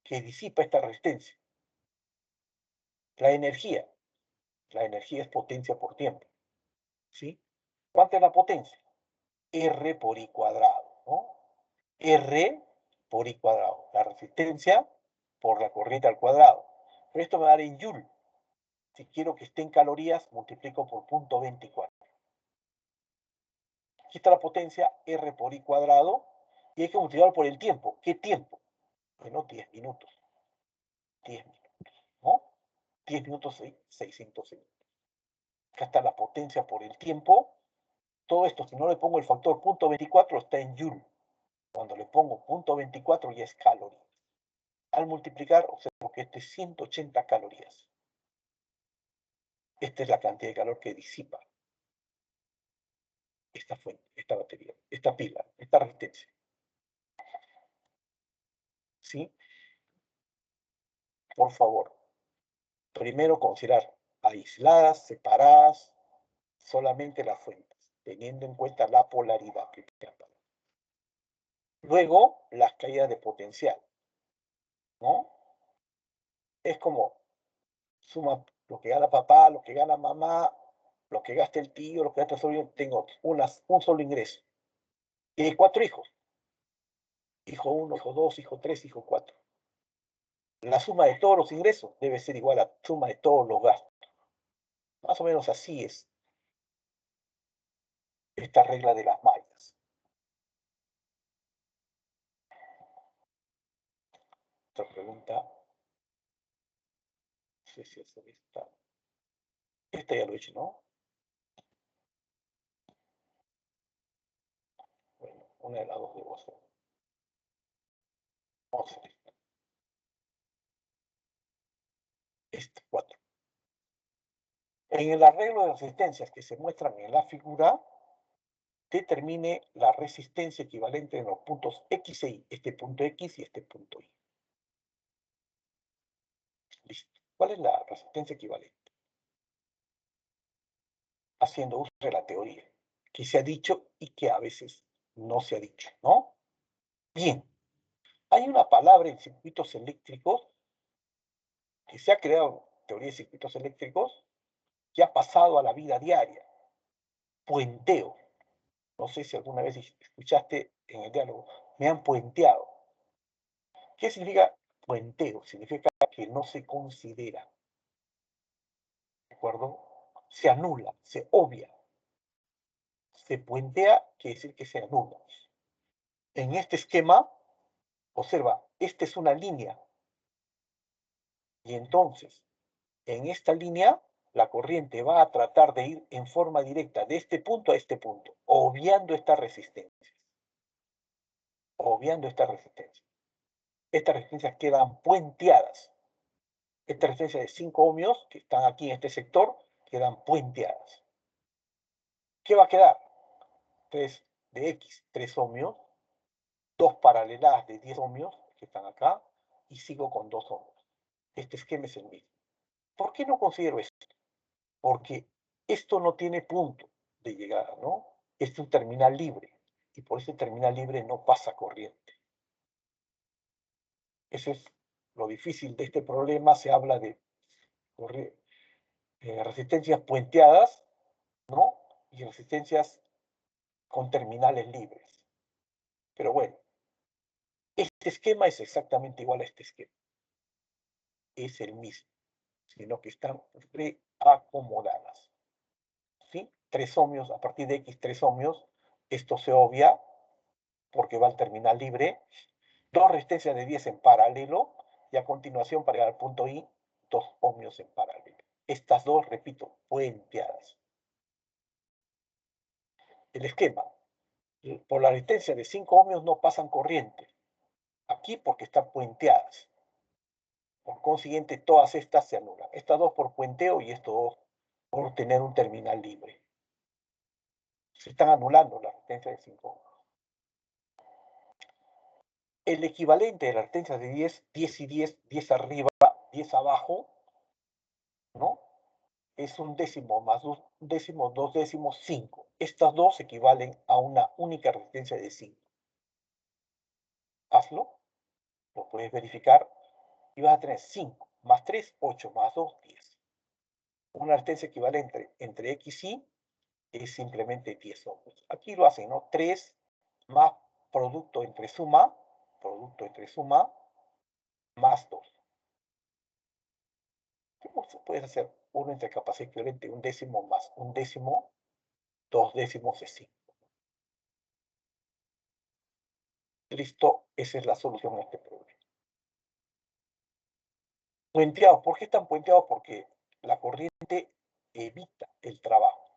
que disipa esta resistencia? La energía. La energía es potencia por tiempo. ¿Sí? ¿Cuánta es la potencia? R por I cuadrado, ¿no? R por I cuadrado. La resistencia por la corriente al cuadrado. Pero esto me va a dar en Joule. Si quiero que esté en calorías, multiplico por 0.24. Aquí está la potencia, R por I cuadrado, y hay que multiplicar por el tiempo. ¿Qué tiempo? Bueno, 10 minutos. 10 minutos, ¿no? 10 minutos, 600 segundos. Acá está la potencia por el tiempo. Todo esto, si no le pongo el factor 0.24, está en Joule. Cuando le pongo 0.24 ya es calorías. Al multiplicar, observo que este es 180 calorías. Esta es la cantidad de calor que disipa esta fuente, esta batería, esta pila, esta resistencia. ¿Sí? Por favor, primero considerar aisladas, separadas, solamente las fuentes, teniendo en cuenta la polaridad. Luego, las caídas de potencial, ¿no? Es como suma lo que gana papá, lo que gana mamá, lo que gasta el tío, lo que gasta el sobrino. Tengo un solo ingreso. Y hay 4 hijos. Hijo 1, hijo 2, hijo 3, hijo 4. La suma de todos los ingresos debe ser igual a la suma de todos los gastos. Más o menos así es esta regla de las mallas. Otra pregunta. No sé si es esta. Esta ya lo he hecho, ¿no? Bueno, una de las dos debo hacer. Vamos a hacer esta. Esta, 4. En el arreglo de resistencias que se muestran en la figura, determine la resistencia equivalente en los puntos X e Y, este punto X y este punto Y. Listo. ¿Cuál es la resistencia equivalente? Haciendo uso de la teoría, que se ha dicho y que a veces no se ha dicho, ¿no? Bien, hay una palabra en circuitos eléctricos que se ha creado en teoría de circuitos eléctricos que ha pasado a la vida diaria. Puenteo. No sé si alguna vez escuchaste en el diálogo, me han puenteado. ¿Qué significa puenteo? Significa que no se considera, ¿de acuerdo? Se anula, se obvia. Se puentea, quiere decir que se anula. En este esquema, observa, esta es una línea. Y entonces, en esta línea, la corriente va a tratar de ir en forma directa de este punto a este punto, obviando estas resistencias. Obviando estas resistencias. Estas resistencias quedan puenteadas. Estas resistencias de 5 ohmios, que están aquí en este sector, quedan puenteadas. ¿Qué va a quedar? 3 de X, 3 ohmios, 2 paralelas de 10 ohmios, que están acá, y sigo con 2 ohmios. Este esquema es el mismo. ¿Por qué no considero esto? Porque esto no tiene punto de llegada, ¿no? Es un terminal libre, y por ese terminal libre no pasa corriente. Eso es lo difícil de este problema. Se habla de resistencias puenteadas, ¿no? Y resistencias con terminales libres. Pero bueno, este esquema es exactamente igual a este esquema. Es el mismo, sino que están reacomodadas. ¿Sí? 3 ohmios, a partir de X, 3 ohmios, esto se obvia porque va al terminal libre. 2 resistencias de 10 en paralelo, y a continuación, para llegar al punto I, 2 ohmios en paralelo. Estas dos, repito, puenteadas. El esquema. Por la resistencia de 5 ohmios no pasan corriente. Aquí porque están puenteadas. Por consiguiente, todas estas se anulan. Estas dos por puenteo y estos dos por tener un terminal libre. Se están anulando la resistencia de 5 ohms. El equivalente de la resistencia de 10, 10 y 10, 10 arriba, 10 abajo, ¿no? Es un décimo más un décimo, dos décimos, 5. Estas dos equivalen a una única resistencia de 5. Hazlo, lo puedes verificar y vas a tener 5 más 3, 8 más 2, 10. Una resistencia equivalente entre X y es simplemente 10 ohms. Aquí lo hacen, ¿no? 3 más producto entre suma, más 2. ¿Cómo se puede hacer 1 entre capacidad equivalente, un décimo más un décimo, 2 décimos es 5? Listo, esa es la solución a este problema. Puenteado, ¿por qué están puenteados? Porque la corriente evita el trabajo,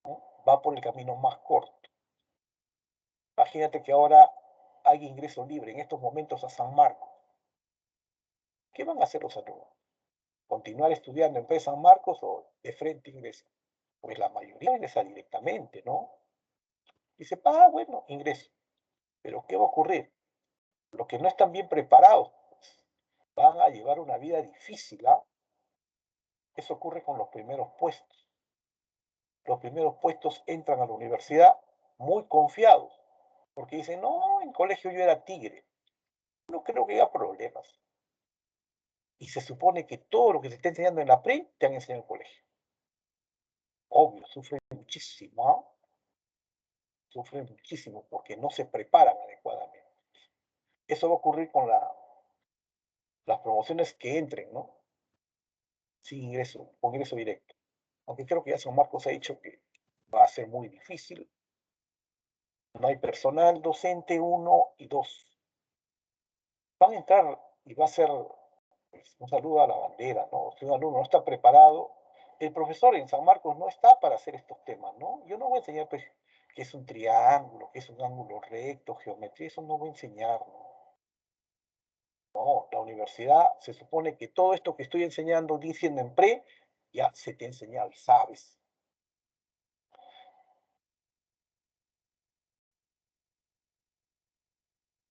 ¿no? Va por el camino más corto. Imagínate que ahora hay ingreso libre en estos momentos a San Marcos. ¿Qué van a hacer los alumnos? ¿Continuar estudiando en San Marcos o de frente ingresan? Pues la mayoría ingresa directamente, ¿no? Dice, bueno, ingreso. Pero ¿qué va a ocurrir? Los que no están bien preparados pues, van a llevar una vida difícil, ¿ah? Eso ocurre con los primeros puestos. Los primeros puestos entran a la universidad muy confiados, porque dicen, no, en colegio yo era tigre, no creo que haya problemas. Y se supone que todo lo que se está enseñando en la pre, te han enseñado en el colegio. Obvio, sufren muchísimo, ¿ah? Sufren muchísimo porque no se preparan adecuadamente. Eso va a ocurrir con las promociones que entren, ¿no? Sin ingreso, con ingreso directo. Aunque creo que ya San Marcos ha dicho que va a ser muy difícil. No hay personal docente 1 y 2. Van a entrar y va a ser pues, un saludo a la bandera, ¿no? Si un alumno no está preparado, el profesor en San Marcos no está para hacer estos temas, ¿no? Yo no voy a enseñar pues, qué es un triángulo, qué es un ángulo recto, geometría, eso no voy a enseñar, ¿no? No, la universidad se supone que todo esto que estoy enseñando, diciendo en pre, ya se te ha enseñado y sabes.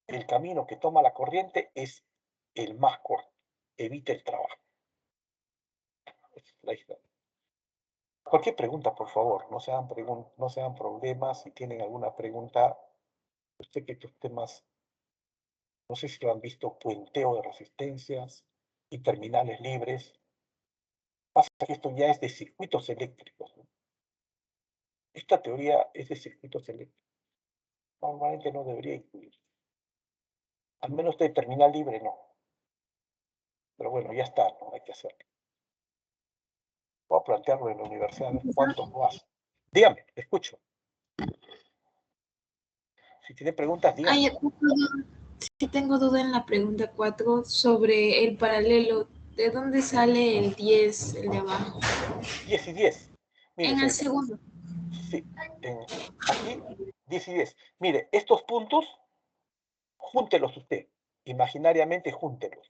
El camino que toma la corriente es el más corto. Evita el trabajo. Ahí está. Cualquier pregunta, por favor, no se hagan problemas. Si tienen alguna pregunta, sé que estos temas, no sé si lo han visto, puenteo de resistencias y terminales libres. Pasa que esto ya es de circuitos eléctricos, ¿no? Esta teoría es de circuitos eléctricos. Normalmente no debería incluir. Al menos de terminal libre no. Pero bueno, ya está, no hay que hacerlo. Voy a plantearlo en la universidad, a ver cuántos lo hacen. Dígame, escucho. Si tiene preguntas, dígame. Sí tengo duda en la pregunta 4 sobre el paralelo. ¿De dónde sale el 10, el de abajo? 10 y 10. Mire, En el señorita. segundo. Sí, aquí 10 y 10. Mire, estos puntos, júntelos usted. Imaginariamente, júntelos.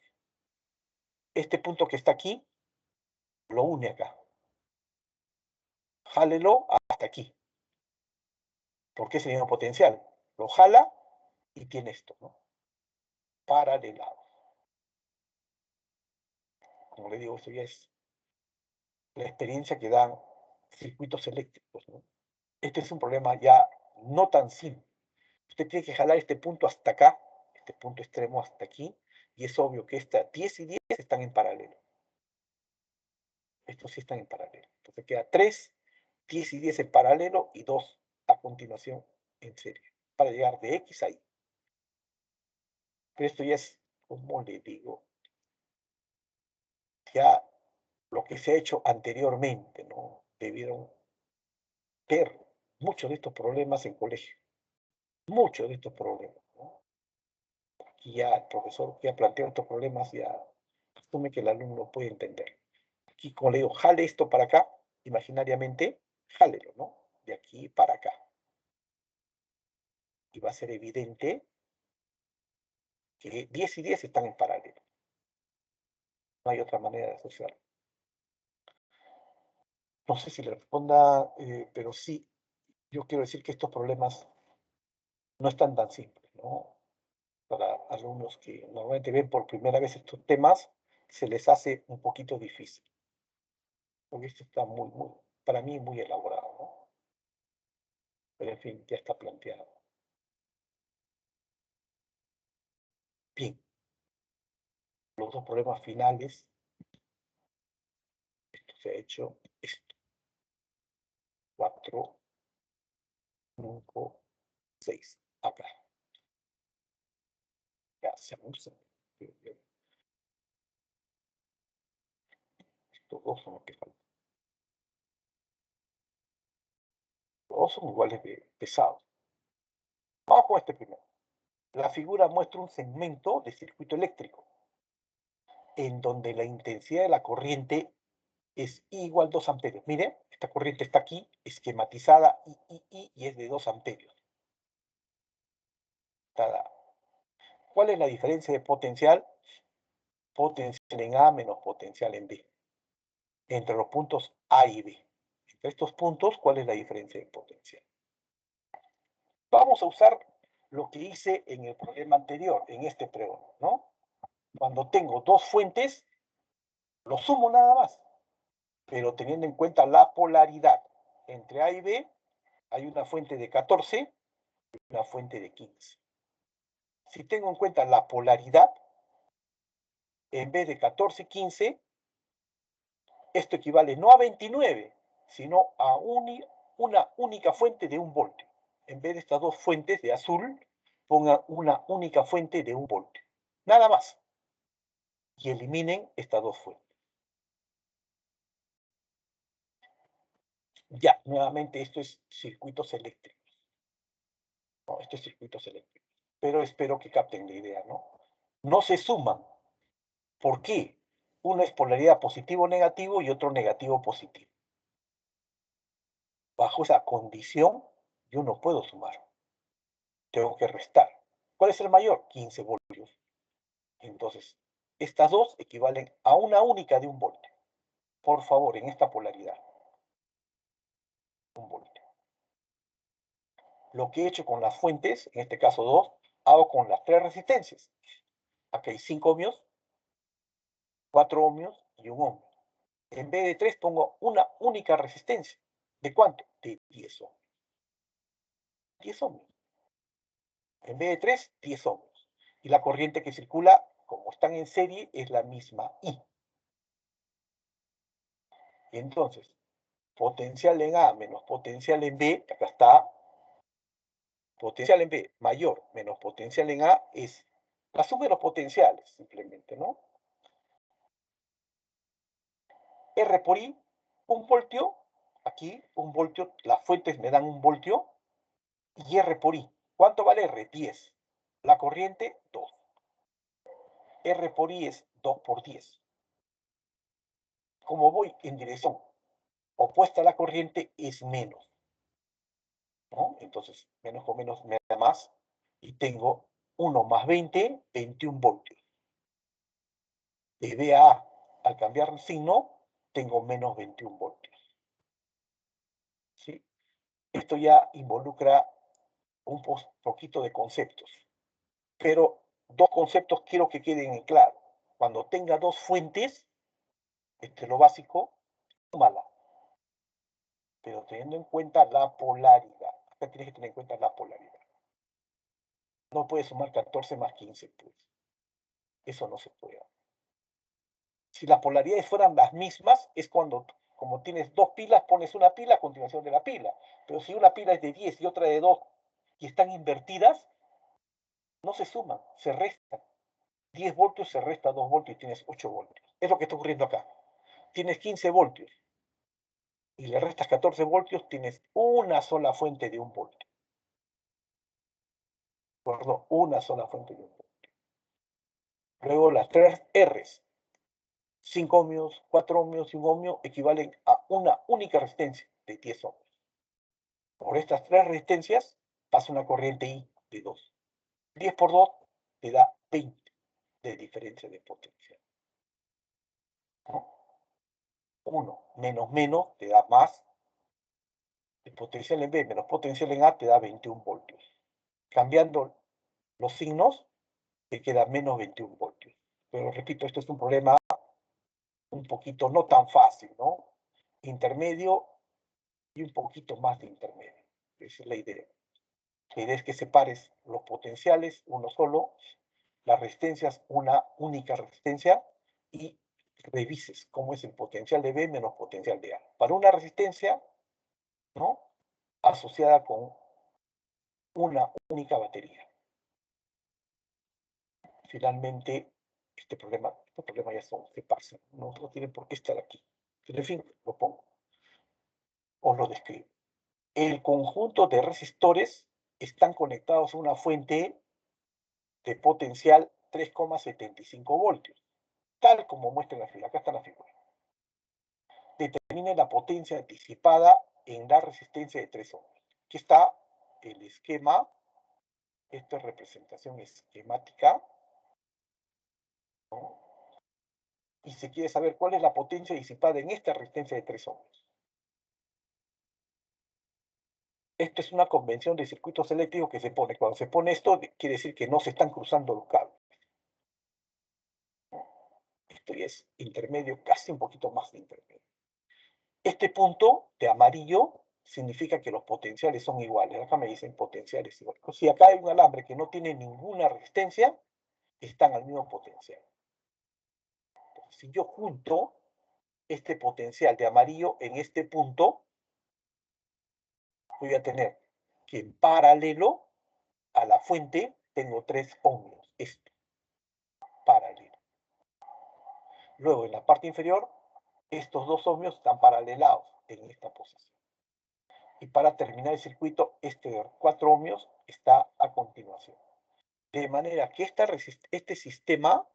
Este punto que está aquí, lo une acá. Jálelo hasta aquí. Porque es el mismo potencial. Lo jala y tiene esto, ¿no? Paralelado. Como le digo, esto ya es la experiencia que dan circuitos eléctricos, ¿no? Este es un problema ya no tan simple. Usted tiene que jalar este punto hasta acá, este punto extremo hasta aquí, y es obvio que esta 10 y 10 están en paralelo. Estos sí están en paralelo. Entonces queda 3, 10 y 10 en paralelo y 2 a continuación en serie, para llegar de X a Y. Pero esto ya es, como le digo, ya lo que se ha hecho anteriormente, ¿no? Debieron ver muchos de estos problemas en colegio. Muchos de estos problemas, ¿no? Aquí ya el profesor que ha planteado estos problemas ya asume que el alumno puede entender. Aquí, como le digo, jale esto para acá, imaginariamente, jálelo, ¿no? De aquí para acá. Y va a ser evidente que 10 y 10 están en paralelo. No hay otra manera de asociarlo. No sé si le responda, pero sí, yo quiero decir que estos problemas no están tan simples, ¿no? Para alumnos que normalmente ven por primera vez estos temas, se les hace un poquito difícil. Porque esto está para mí muy elaborado, ¿no? Pero en fin, ya está planteado. Bien, los dos problemas finales, esto se ha hecho, esto, 4, 5, 6, acá. Ya se usa. Estos dos son los que faltan. Los dos son iguales de pesados. Vamos con este primero. La figura muestra un segmento de circuito eléctrico en donde la intensidad de la corriente es I igual 2 amperios. Miren, esta corriente está aquí, esquematizada, y es de 2 amperios. ¿Cuál es la diferencia de potencial? Potencial en A menos potencial en B. Entre los puntos A y B. Entre estos puntos, ¿cuál es la diferencia de potencial? Vamos a usar lo que hice en el problema anterior, en este pregón, ¿no? Cuando tengo dos fuentes, lo sumo nada más, pero teniendo en cuenta la polaridad. Entre A y B hay una fuente de 14 y una fuente de 15. Si tengo en cuenta la polaridad, en vez de 14, 15, esto equivale no a 29, sino a una única fuente de 1 voltio. En vez de estas dos fuentes de azul, pongan una única fuente de 1 voltio. Nada más. Y eliminen estas dos fuentes. Ya, nuevamente esto es circuitos eléctricos. No, esto es circuitos eléctricos. Pero espero que capten la idea, ¿no? No se suman. ¿Por qué? Uno es polaridad positivo-negativo y otro negativo-positivo. Bajo esa condición, yo no puedo sumar. Tengo que restar. ¿Cuál es el mayor? 15 voltios. Entonces, estas dos equivalen a una única de 1 voltio. Por favor, en esta polaridad. 1 voltio. Lo que he hecho con las fuentes, en este caso 2, hago con las 3 resistencias. Aquí hay 5 ohmios, 4 ohmios y 1 ohmio. En vez de 3 pongo una única resistencia. ¿De cuánto? De 10 ohmios. 10 ohmios. En vez de 3, 10 ohmios. Y la corriente que circula, como están en serie, es la misma I. Y entonces, potencial en A menos potencial en B, acá está, potencial en B mayor menos potencial en A es la suma de los potenciales, simplemente, ¿no? R por I, 1 voltio, aquí 1 voltio, las fuentes me dan 1 voltio, y R por I. ¿Cuánto vale R? 10. La corriente, 2. R por I es 2 por 10. Como voy en dirección opuesta a la corriente, es menos, ¿no? Entonces, menos con menos me da más, y tengo 1 más 20, 21 voltios. De B a A, al cambiar el signo, tengo menos 21 voltios. ¿Sí? Esto ya involucra un poquito de conceptos, pero dos conceptos quiero que queden en claro. Cuando tenga dos fuentes, lo básico, súmala, pero teniendo en cuenta la polaridad. Acá tienes que tener en cuenta la polaridad. No puedes sumar 14 más 15, pues. Eso no se puede. Si las polaridades fueran las mismas, es cuando, como tienes dos pilas, pones una pila a continuación de la pila. Pero si una pila es de 10 y otra de 2 y están invertidas, no se suman, se restan. 10 voltios se resta 2 voltios y tienes 8 voltios. Es lo que está ocurriendo acá. Tienes 15 voltios y le restas 14 voltios, tienes una sola fuente de 1 voltio. Perdón, una sola fuente de 1 voltio. Luego las 3 R's. 5 ohmios, 4 ohmios y 1 ohmio equivalen a una única resistencia de 10 ohmios. Por estas 3 resistencias pasa una corriente I de 2. 10 por 2 te da 20 de diferencia de potencial. ¿no? 1 menos menos te da más. El potencial en B menos potencial en A te da 21 voltios. Cambiando los signos, te queda menos 21 voltios. Pero repito, esto es un problema un poquito no tan fácil, ¿no? Intermedio y un poquito más de intermedio. Esa es la idea. La idea es que separes los potenciales, uno solo, las resistencias, una única resistencia, y revises cómo es el potencial de B menos potencial de A. Para una resistencia, ¿no?, asociada con una única batería. Finalmente, este problema ya se pasa, no tiene por qué estar aquí. Pero en fin, lo pongo, os lo describo. El conjunto de resistores están conectados a una fuente de potencial 3,75 voltios, tal como muestra en la figura. Acá está la figura. Determine la potencia anticipada en la resistencia de 3 ohms. Aquí está el esquema. Esto es representación esquemática, ¿no? Y se quiere saber cuál es la potencia disipada en esta resistencia de 3 ohms. Esto es una convención de circuitos eléctricos que se pone. Cuando se pone esto, quiere decir que no se están cruzando los cables. Esto ya es intermedio, casi un poquito más de intermedio. Este punto de amarillo significa que los potenciales son iguales. Acá me dicen potenciales iguales. Si acá hay un alambre que no tiene ninguna resistencia, están al mismo potencial. Entonces, si yo junto este potencial de amarillo en este punto, voy a tener que en paralelo a la fuente tengo 3 ohmios. Esto, paralelo. Luego, en la parte inferior, estos 2 ohmios están paralelados en esta posición. Y para terminar el circuito, este de 4 ohmios está a continuación. De manera que este sistema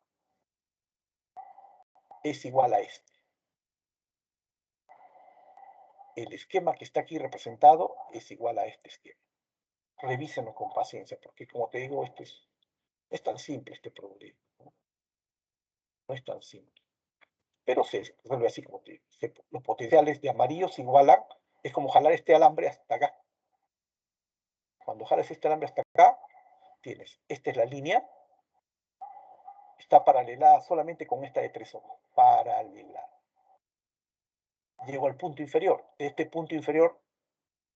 es igual a este. El esquema que está aquí representado es igual a este esquema. Revísenlo con paciencia, porque como te digo, esto es tan simple este problema. No es tan simple. Pero se resuelve así como te digo. Los potenciales de amarillo se igualan. Es como jalar este alambre hasta acá. Cuando jalas este alambre hasta acá, tienes, esta es la línea, está paralelada solamente con esta de 3 ohms. Paralelada. Llego al punto inferior. De este punto inferior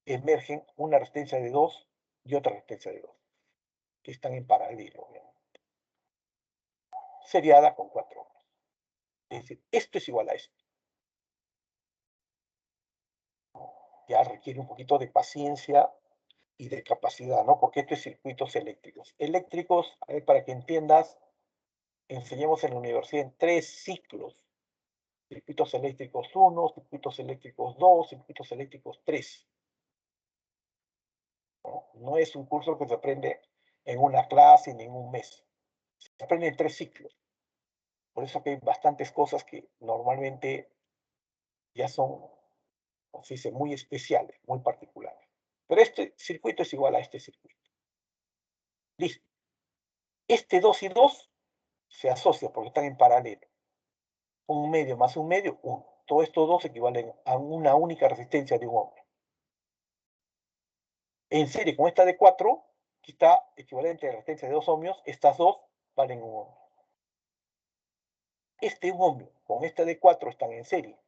emergen una resistencia de 2 y otra resistencia de 2, que están en paralelo, obviamente. Seriada con 4 ohms. Es decir, esto es igual a esto. Ya requiere un poquito de paciencia y de capacidad, ¿no? Porque esto es circuitos eléctricos. Eléctricos, a ver, para que entiendas, enseñamos en la universidad en 3 ciclos. Circuitos eléctricos 1, circuitos eléctricos 2, circuitos eléctricos 3. ¿No? No es un curso que se aprende en una clase ni en un mes. Se aprende en 3 ciclos. Por eso que hay bastantes cosas que normalmente ya son, como se dice, muy especiales, muy particulares. Pero este circuito es igual a este circuito. Listo. Este 2 y 2 se asocia porque están en paralelo. Un medio más un medio, 1. Todos estos dos equivalen a una única resistencia de un ohmio. En serie con esta de 4, que está equivalente a la resistencia de 2 ohmios, estas dos valen 1 ohmio. Este 1 ohmio con esta de 4 están en serie.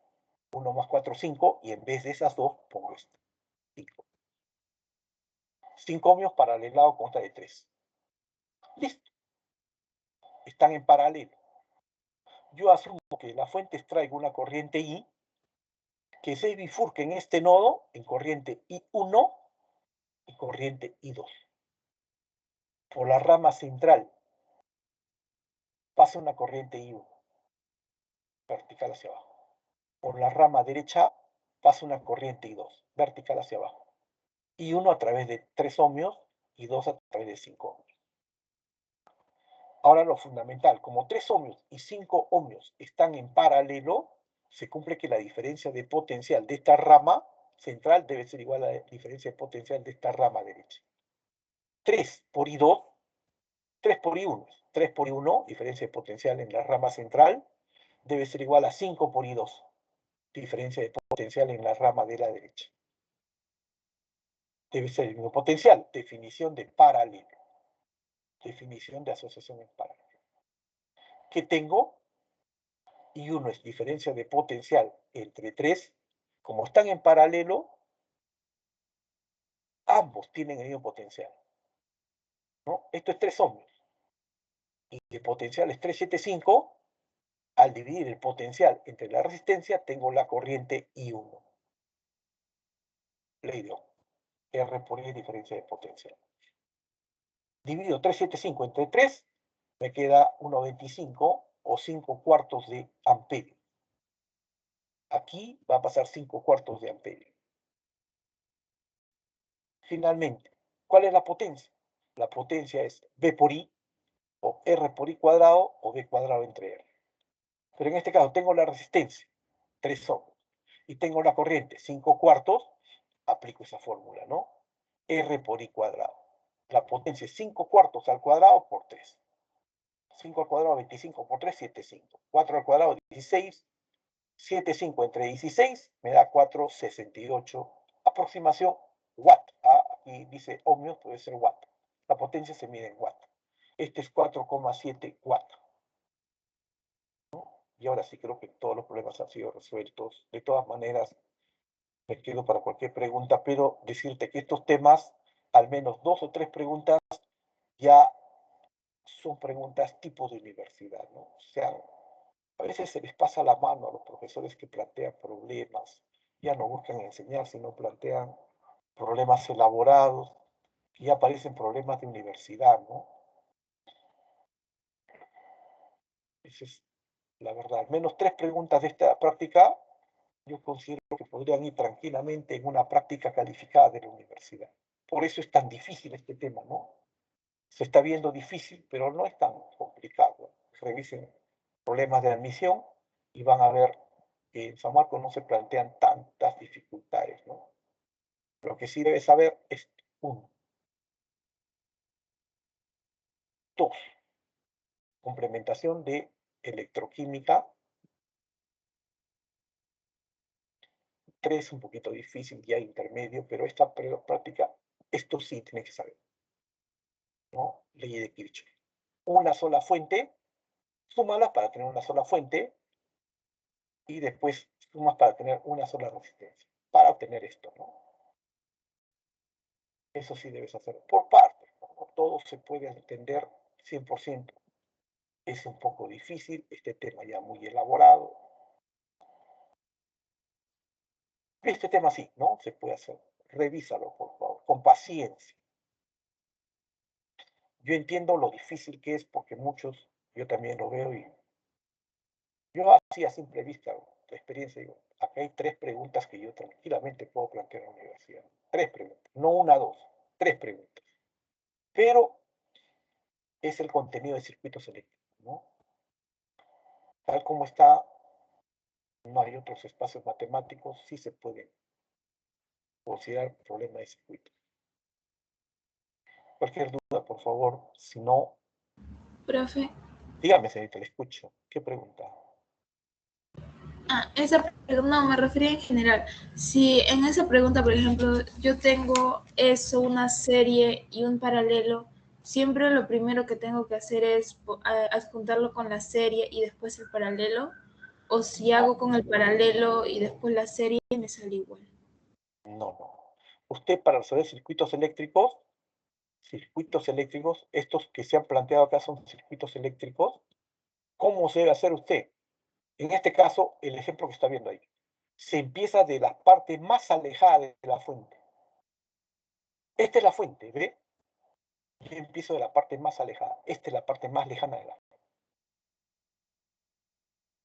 1 más 4, 5, y en vez de esas dos pongo esta. 5. 5 ohmios paralelado con esta de 3. Listo. Están en paralelo. Yo asumo que la fuente extraiga una corriente I que se bifurque en este nodo en corriente I1 y corriente I2. Por la rama central pasa una corriente I1, vertical hacia abajo. Por la rama derecha pasa una corriente I2, vertical hacia abajo. I1 a través de 3 ohmios y 2 a través de 5 ohmios. Ahora lo fundamental, como 3 ohmios y 5 ohmios están en paralelo, se cumple que la diferencia de potencial de esta rama central debe ser igual a la diferencia de potencial de esta rama derecha. 3 por I2, 3 por I1, 3 por I1, diferencia de potencial en la rama central, debe ser igual a 5 por I2. Diferencia de potencial en la rama de la derecha. Debe ser el mismo potencial. Definición de paralelo. Definición de asociación en paralelo. ¿Qué tengo? I1 es diferencia de potencial entre 3. Como están en paralelo, ambos tienen el mismo potencial, ¿no? Esto es 3 ohmios. Y el potencial es 375. Al dividir el potencial entre la resistencia, tengo la corriente I1. Ley de Ohm. R por I es diferencia de potencial. Divido 375 entre 3, me queda 1,25 o 5 cuartos de amperio. Aquí va a pasar 5 cuartos de amperio. Finalmente, ¿cuál es la potencia? La potencia es V por I, o R por I cuadrado, o V cuadrado entre R. Pero en este caso tengo la resistencia, 3 ohms, y tengo la corriente, 5 cuartos, aplico esa fórmula, ¿no? R por I cuadrado. La potencia es 5 cuartos al cuadrado por 3. 5 al cuadrado, 25 por 3, 75. 4 al cuadrado, 16. 75 entre 16 me da 4,68. Aproximación watt. Aquí dice ohmios, puede ser watt. La potencia se mide en watt. Este es 4,7 watt. ¿No? Y ahora sí creo que todos los problemas han sido resueltos. De todas maneras, me quedo para cualquier pregunta, pero decirte que estos temas, al menos 2 o 3 preguntas, ya son preguntas tipo de universidad, ¿no? O sea, a veces se les pasa la mano a los profesores que plantean problemas, ya no buscan enseñar, sino plantean problemas elaborados, y ya aparecen problemas de universidad, ¿no? Esa es la verdad. Al menos 3 preguntas de esta práctica, yo considero que podrían ir tranquilamente en una práctica calificada de la universidad. Por eso es tan difícil este tema, ¿no? Se está viendo difícil, pero no es tan complicado. Revisen problemas de admisión y van a ver que en San Marcos no se plantean tantas dificultades, ¿no? Lo que sí debes saber es, 1. 2. Complementación de electroquímica. 3, un poquito difícil, ya intermedio, pero esta práctica, esto sí tienes que saber, ¿no? Ley de Kirchhoff. Una sola fuente, súmalas para tener una sola fuente, y después sumas para tener una sola resistencia, para obtener esto, ¿no? Eso sí debes hacer por partes, ¿no? Todo se puede entender 100%. Es un poco difícil, este tema ya muy elaborado. Este tema sí, ¿no? Se puede hacer. Revísalo, por favor, con paciencia. Yo entiendo lo difícil que es porque muchos, yo también lo veo y yo así a simple vista, de experiencia, digo, acá hay 3 preguntas que yo tranquilamente puedo plantear en la universidad. 3 preguntas, no una, 2, 3 preguntas. Pero es el contenido de circuitos eléctricos, ¿no? Tal como está, no hay otros espacios matemáticos, sí se puede considerar problema de circuito. Cualquier duda, por favor, si no, Profe, dígame, señorita, le escucho. ¿Qué pregunta? esa pregunta no me refería en general. Si en esa pregunta, por ejemplo, yo tengo eso, una serie y un paralelo, siempre lo primero que tengo que hacer es adjuntarlo con la serie y después el paralelo, o si hago con el paralelo y después la serie, me sale igual. No, no. Usted para resolver circuitos eléctricos, estos que se han planteado acá son circuitos eléctricos, ¿cómo se debe hacer usted? En este caso, el ejemplo que está viendo ahí. Se empieza de la parte más alejada de la fuente. Esta es la fuente, ¿ve? Yo empiezo de la parte más alejada. Esta es la parte más lejana de la fuente.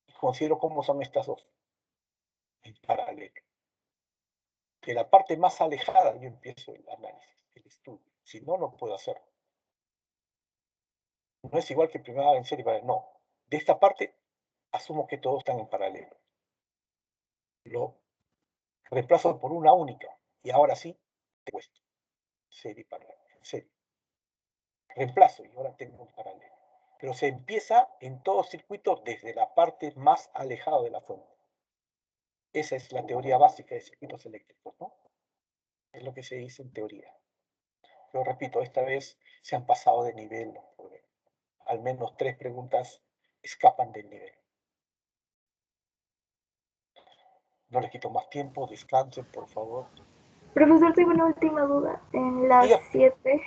Y considero cómo son estas dos en paralelo. De la parte más alejada yo empiezo el análisis, el estudio. Si no, no puedo hacerlo. No es igual que primero en serie para no. De esta parte, asumo que todos están en paralelo. Lo reemplazo por una única. Y ahora sí, te cuesta. Serie paralelo. Serie. Reemplazo y ahora tengo un paralelo. pero se empieza en todo circuito desde la parte más alejada de la fuente. Esa es la teoría básica de circuitos eléctricos, ¿no? Es lo que se dice en teoría. Pero repito, esta vez se han pasado de nivel. Al menos 3 preguntas escapan del nivel. No les quito más tiempo, descansen, por favor. Profesor, tengo una última duda. En la Diga. 7,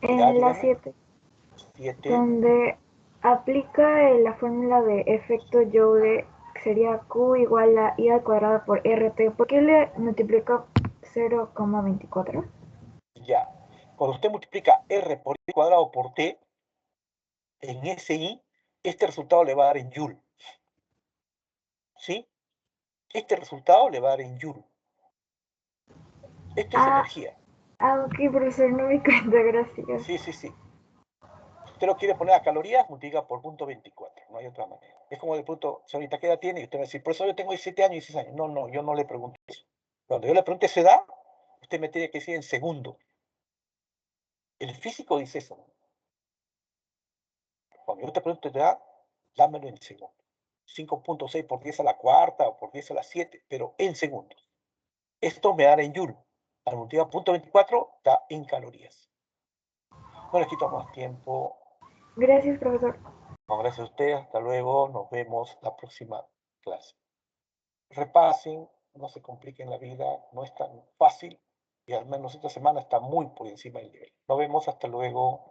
Ya, en la dígame. 7, 7. donde aplica la fórmula de efecto Joule, que sería Q igual a I al cuadrado por RT, ¿por qué le multiplico 0,24? Ya. Cuando usted multiplica R por I cuadrado por T, en SI, este resultado le va a dar en Joule. ¿Sí? Este resultado le va a dar en Joule. Esto es energía. Ok, profesor, no me cuenta, gracias. Sí. Si usted lo quiere poner a calorías, multiplica por punto 24. No hay otra manera. Es como de pronto, señorita, ¿qué edad tiene? Y usted va a decir, profesor, yo tengo 17 años y 16 años. No, yo no le pregunto eso. Cuando yo le pregunte su edad, usted me tiene que decir en segundo. El físico dice eso. Cuando yo te pregunto tu edad, dámelo en segundo. 5.6 por 10 a la cuarta o por 10 a la 7, pero en segundos. Esto me da en Joule. Al multiplicar punto 24 da en calorías. No les quito más tiempo. Gracias, profesor. No, gracias a usted. Hasta luego. Nos vemos la próxima clase. Repasen, no se compliquen la vida. No es tan fácil. Y al menos esta semana está muy por encima del nivel. Nos vemos. Hasta luego.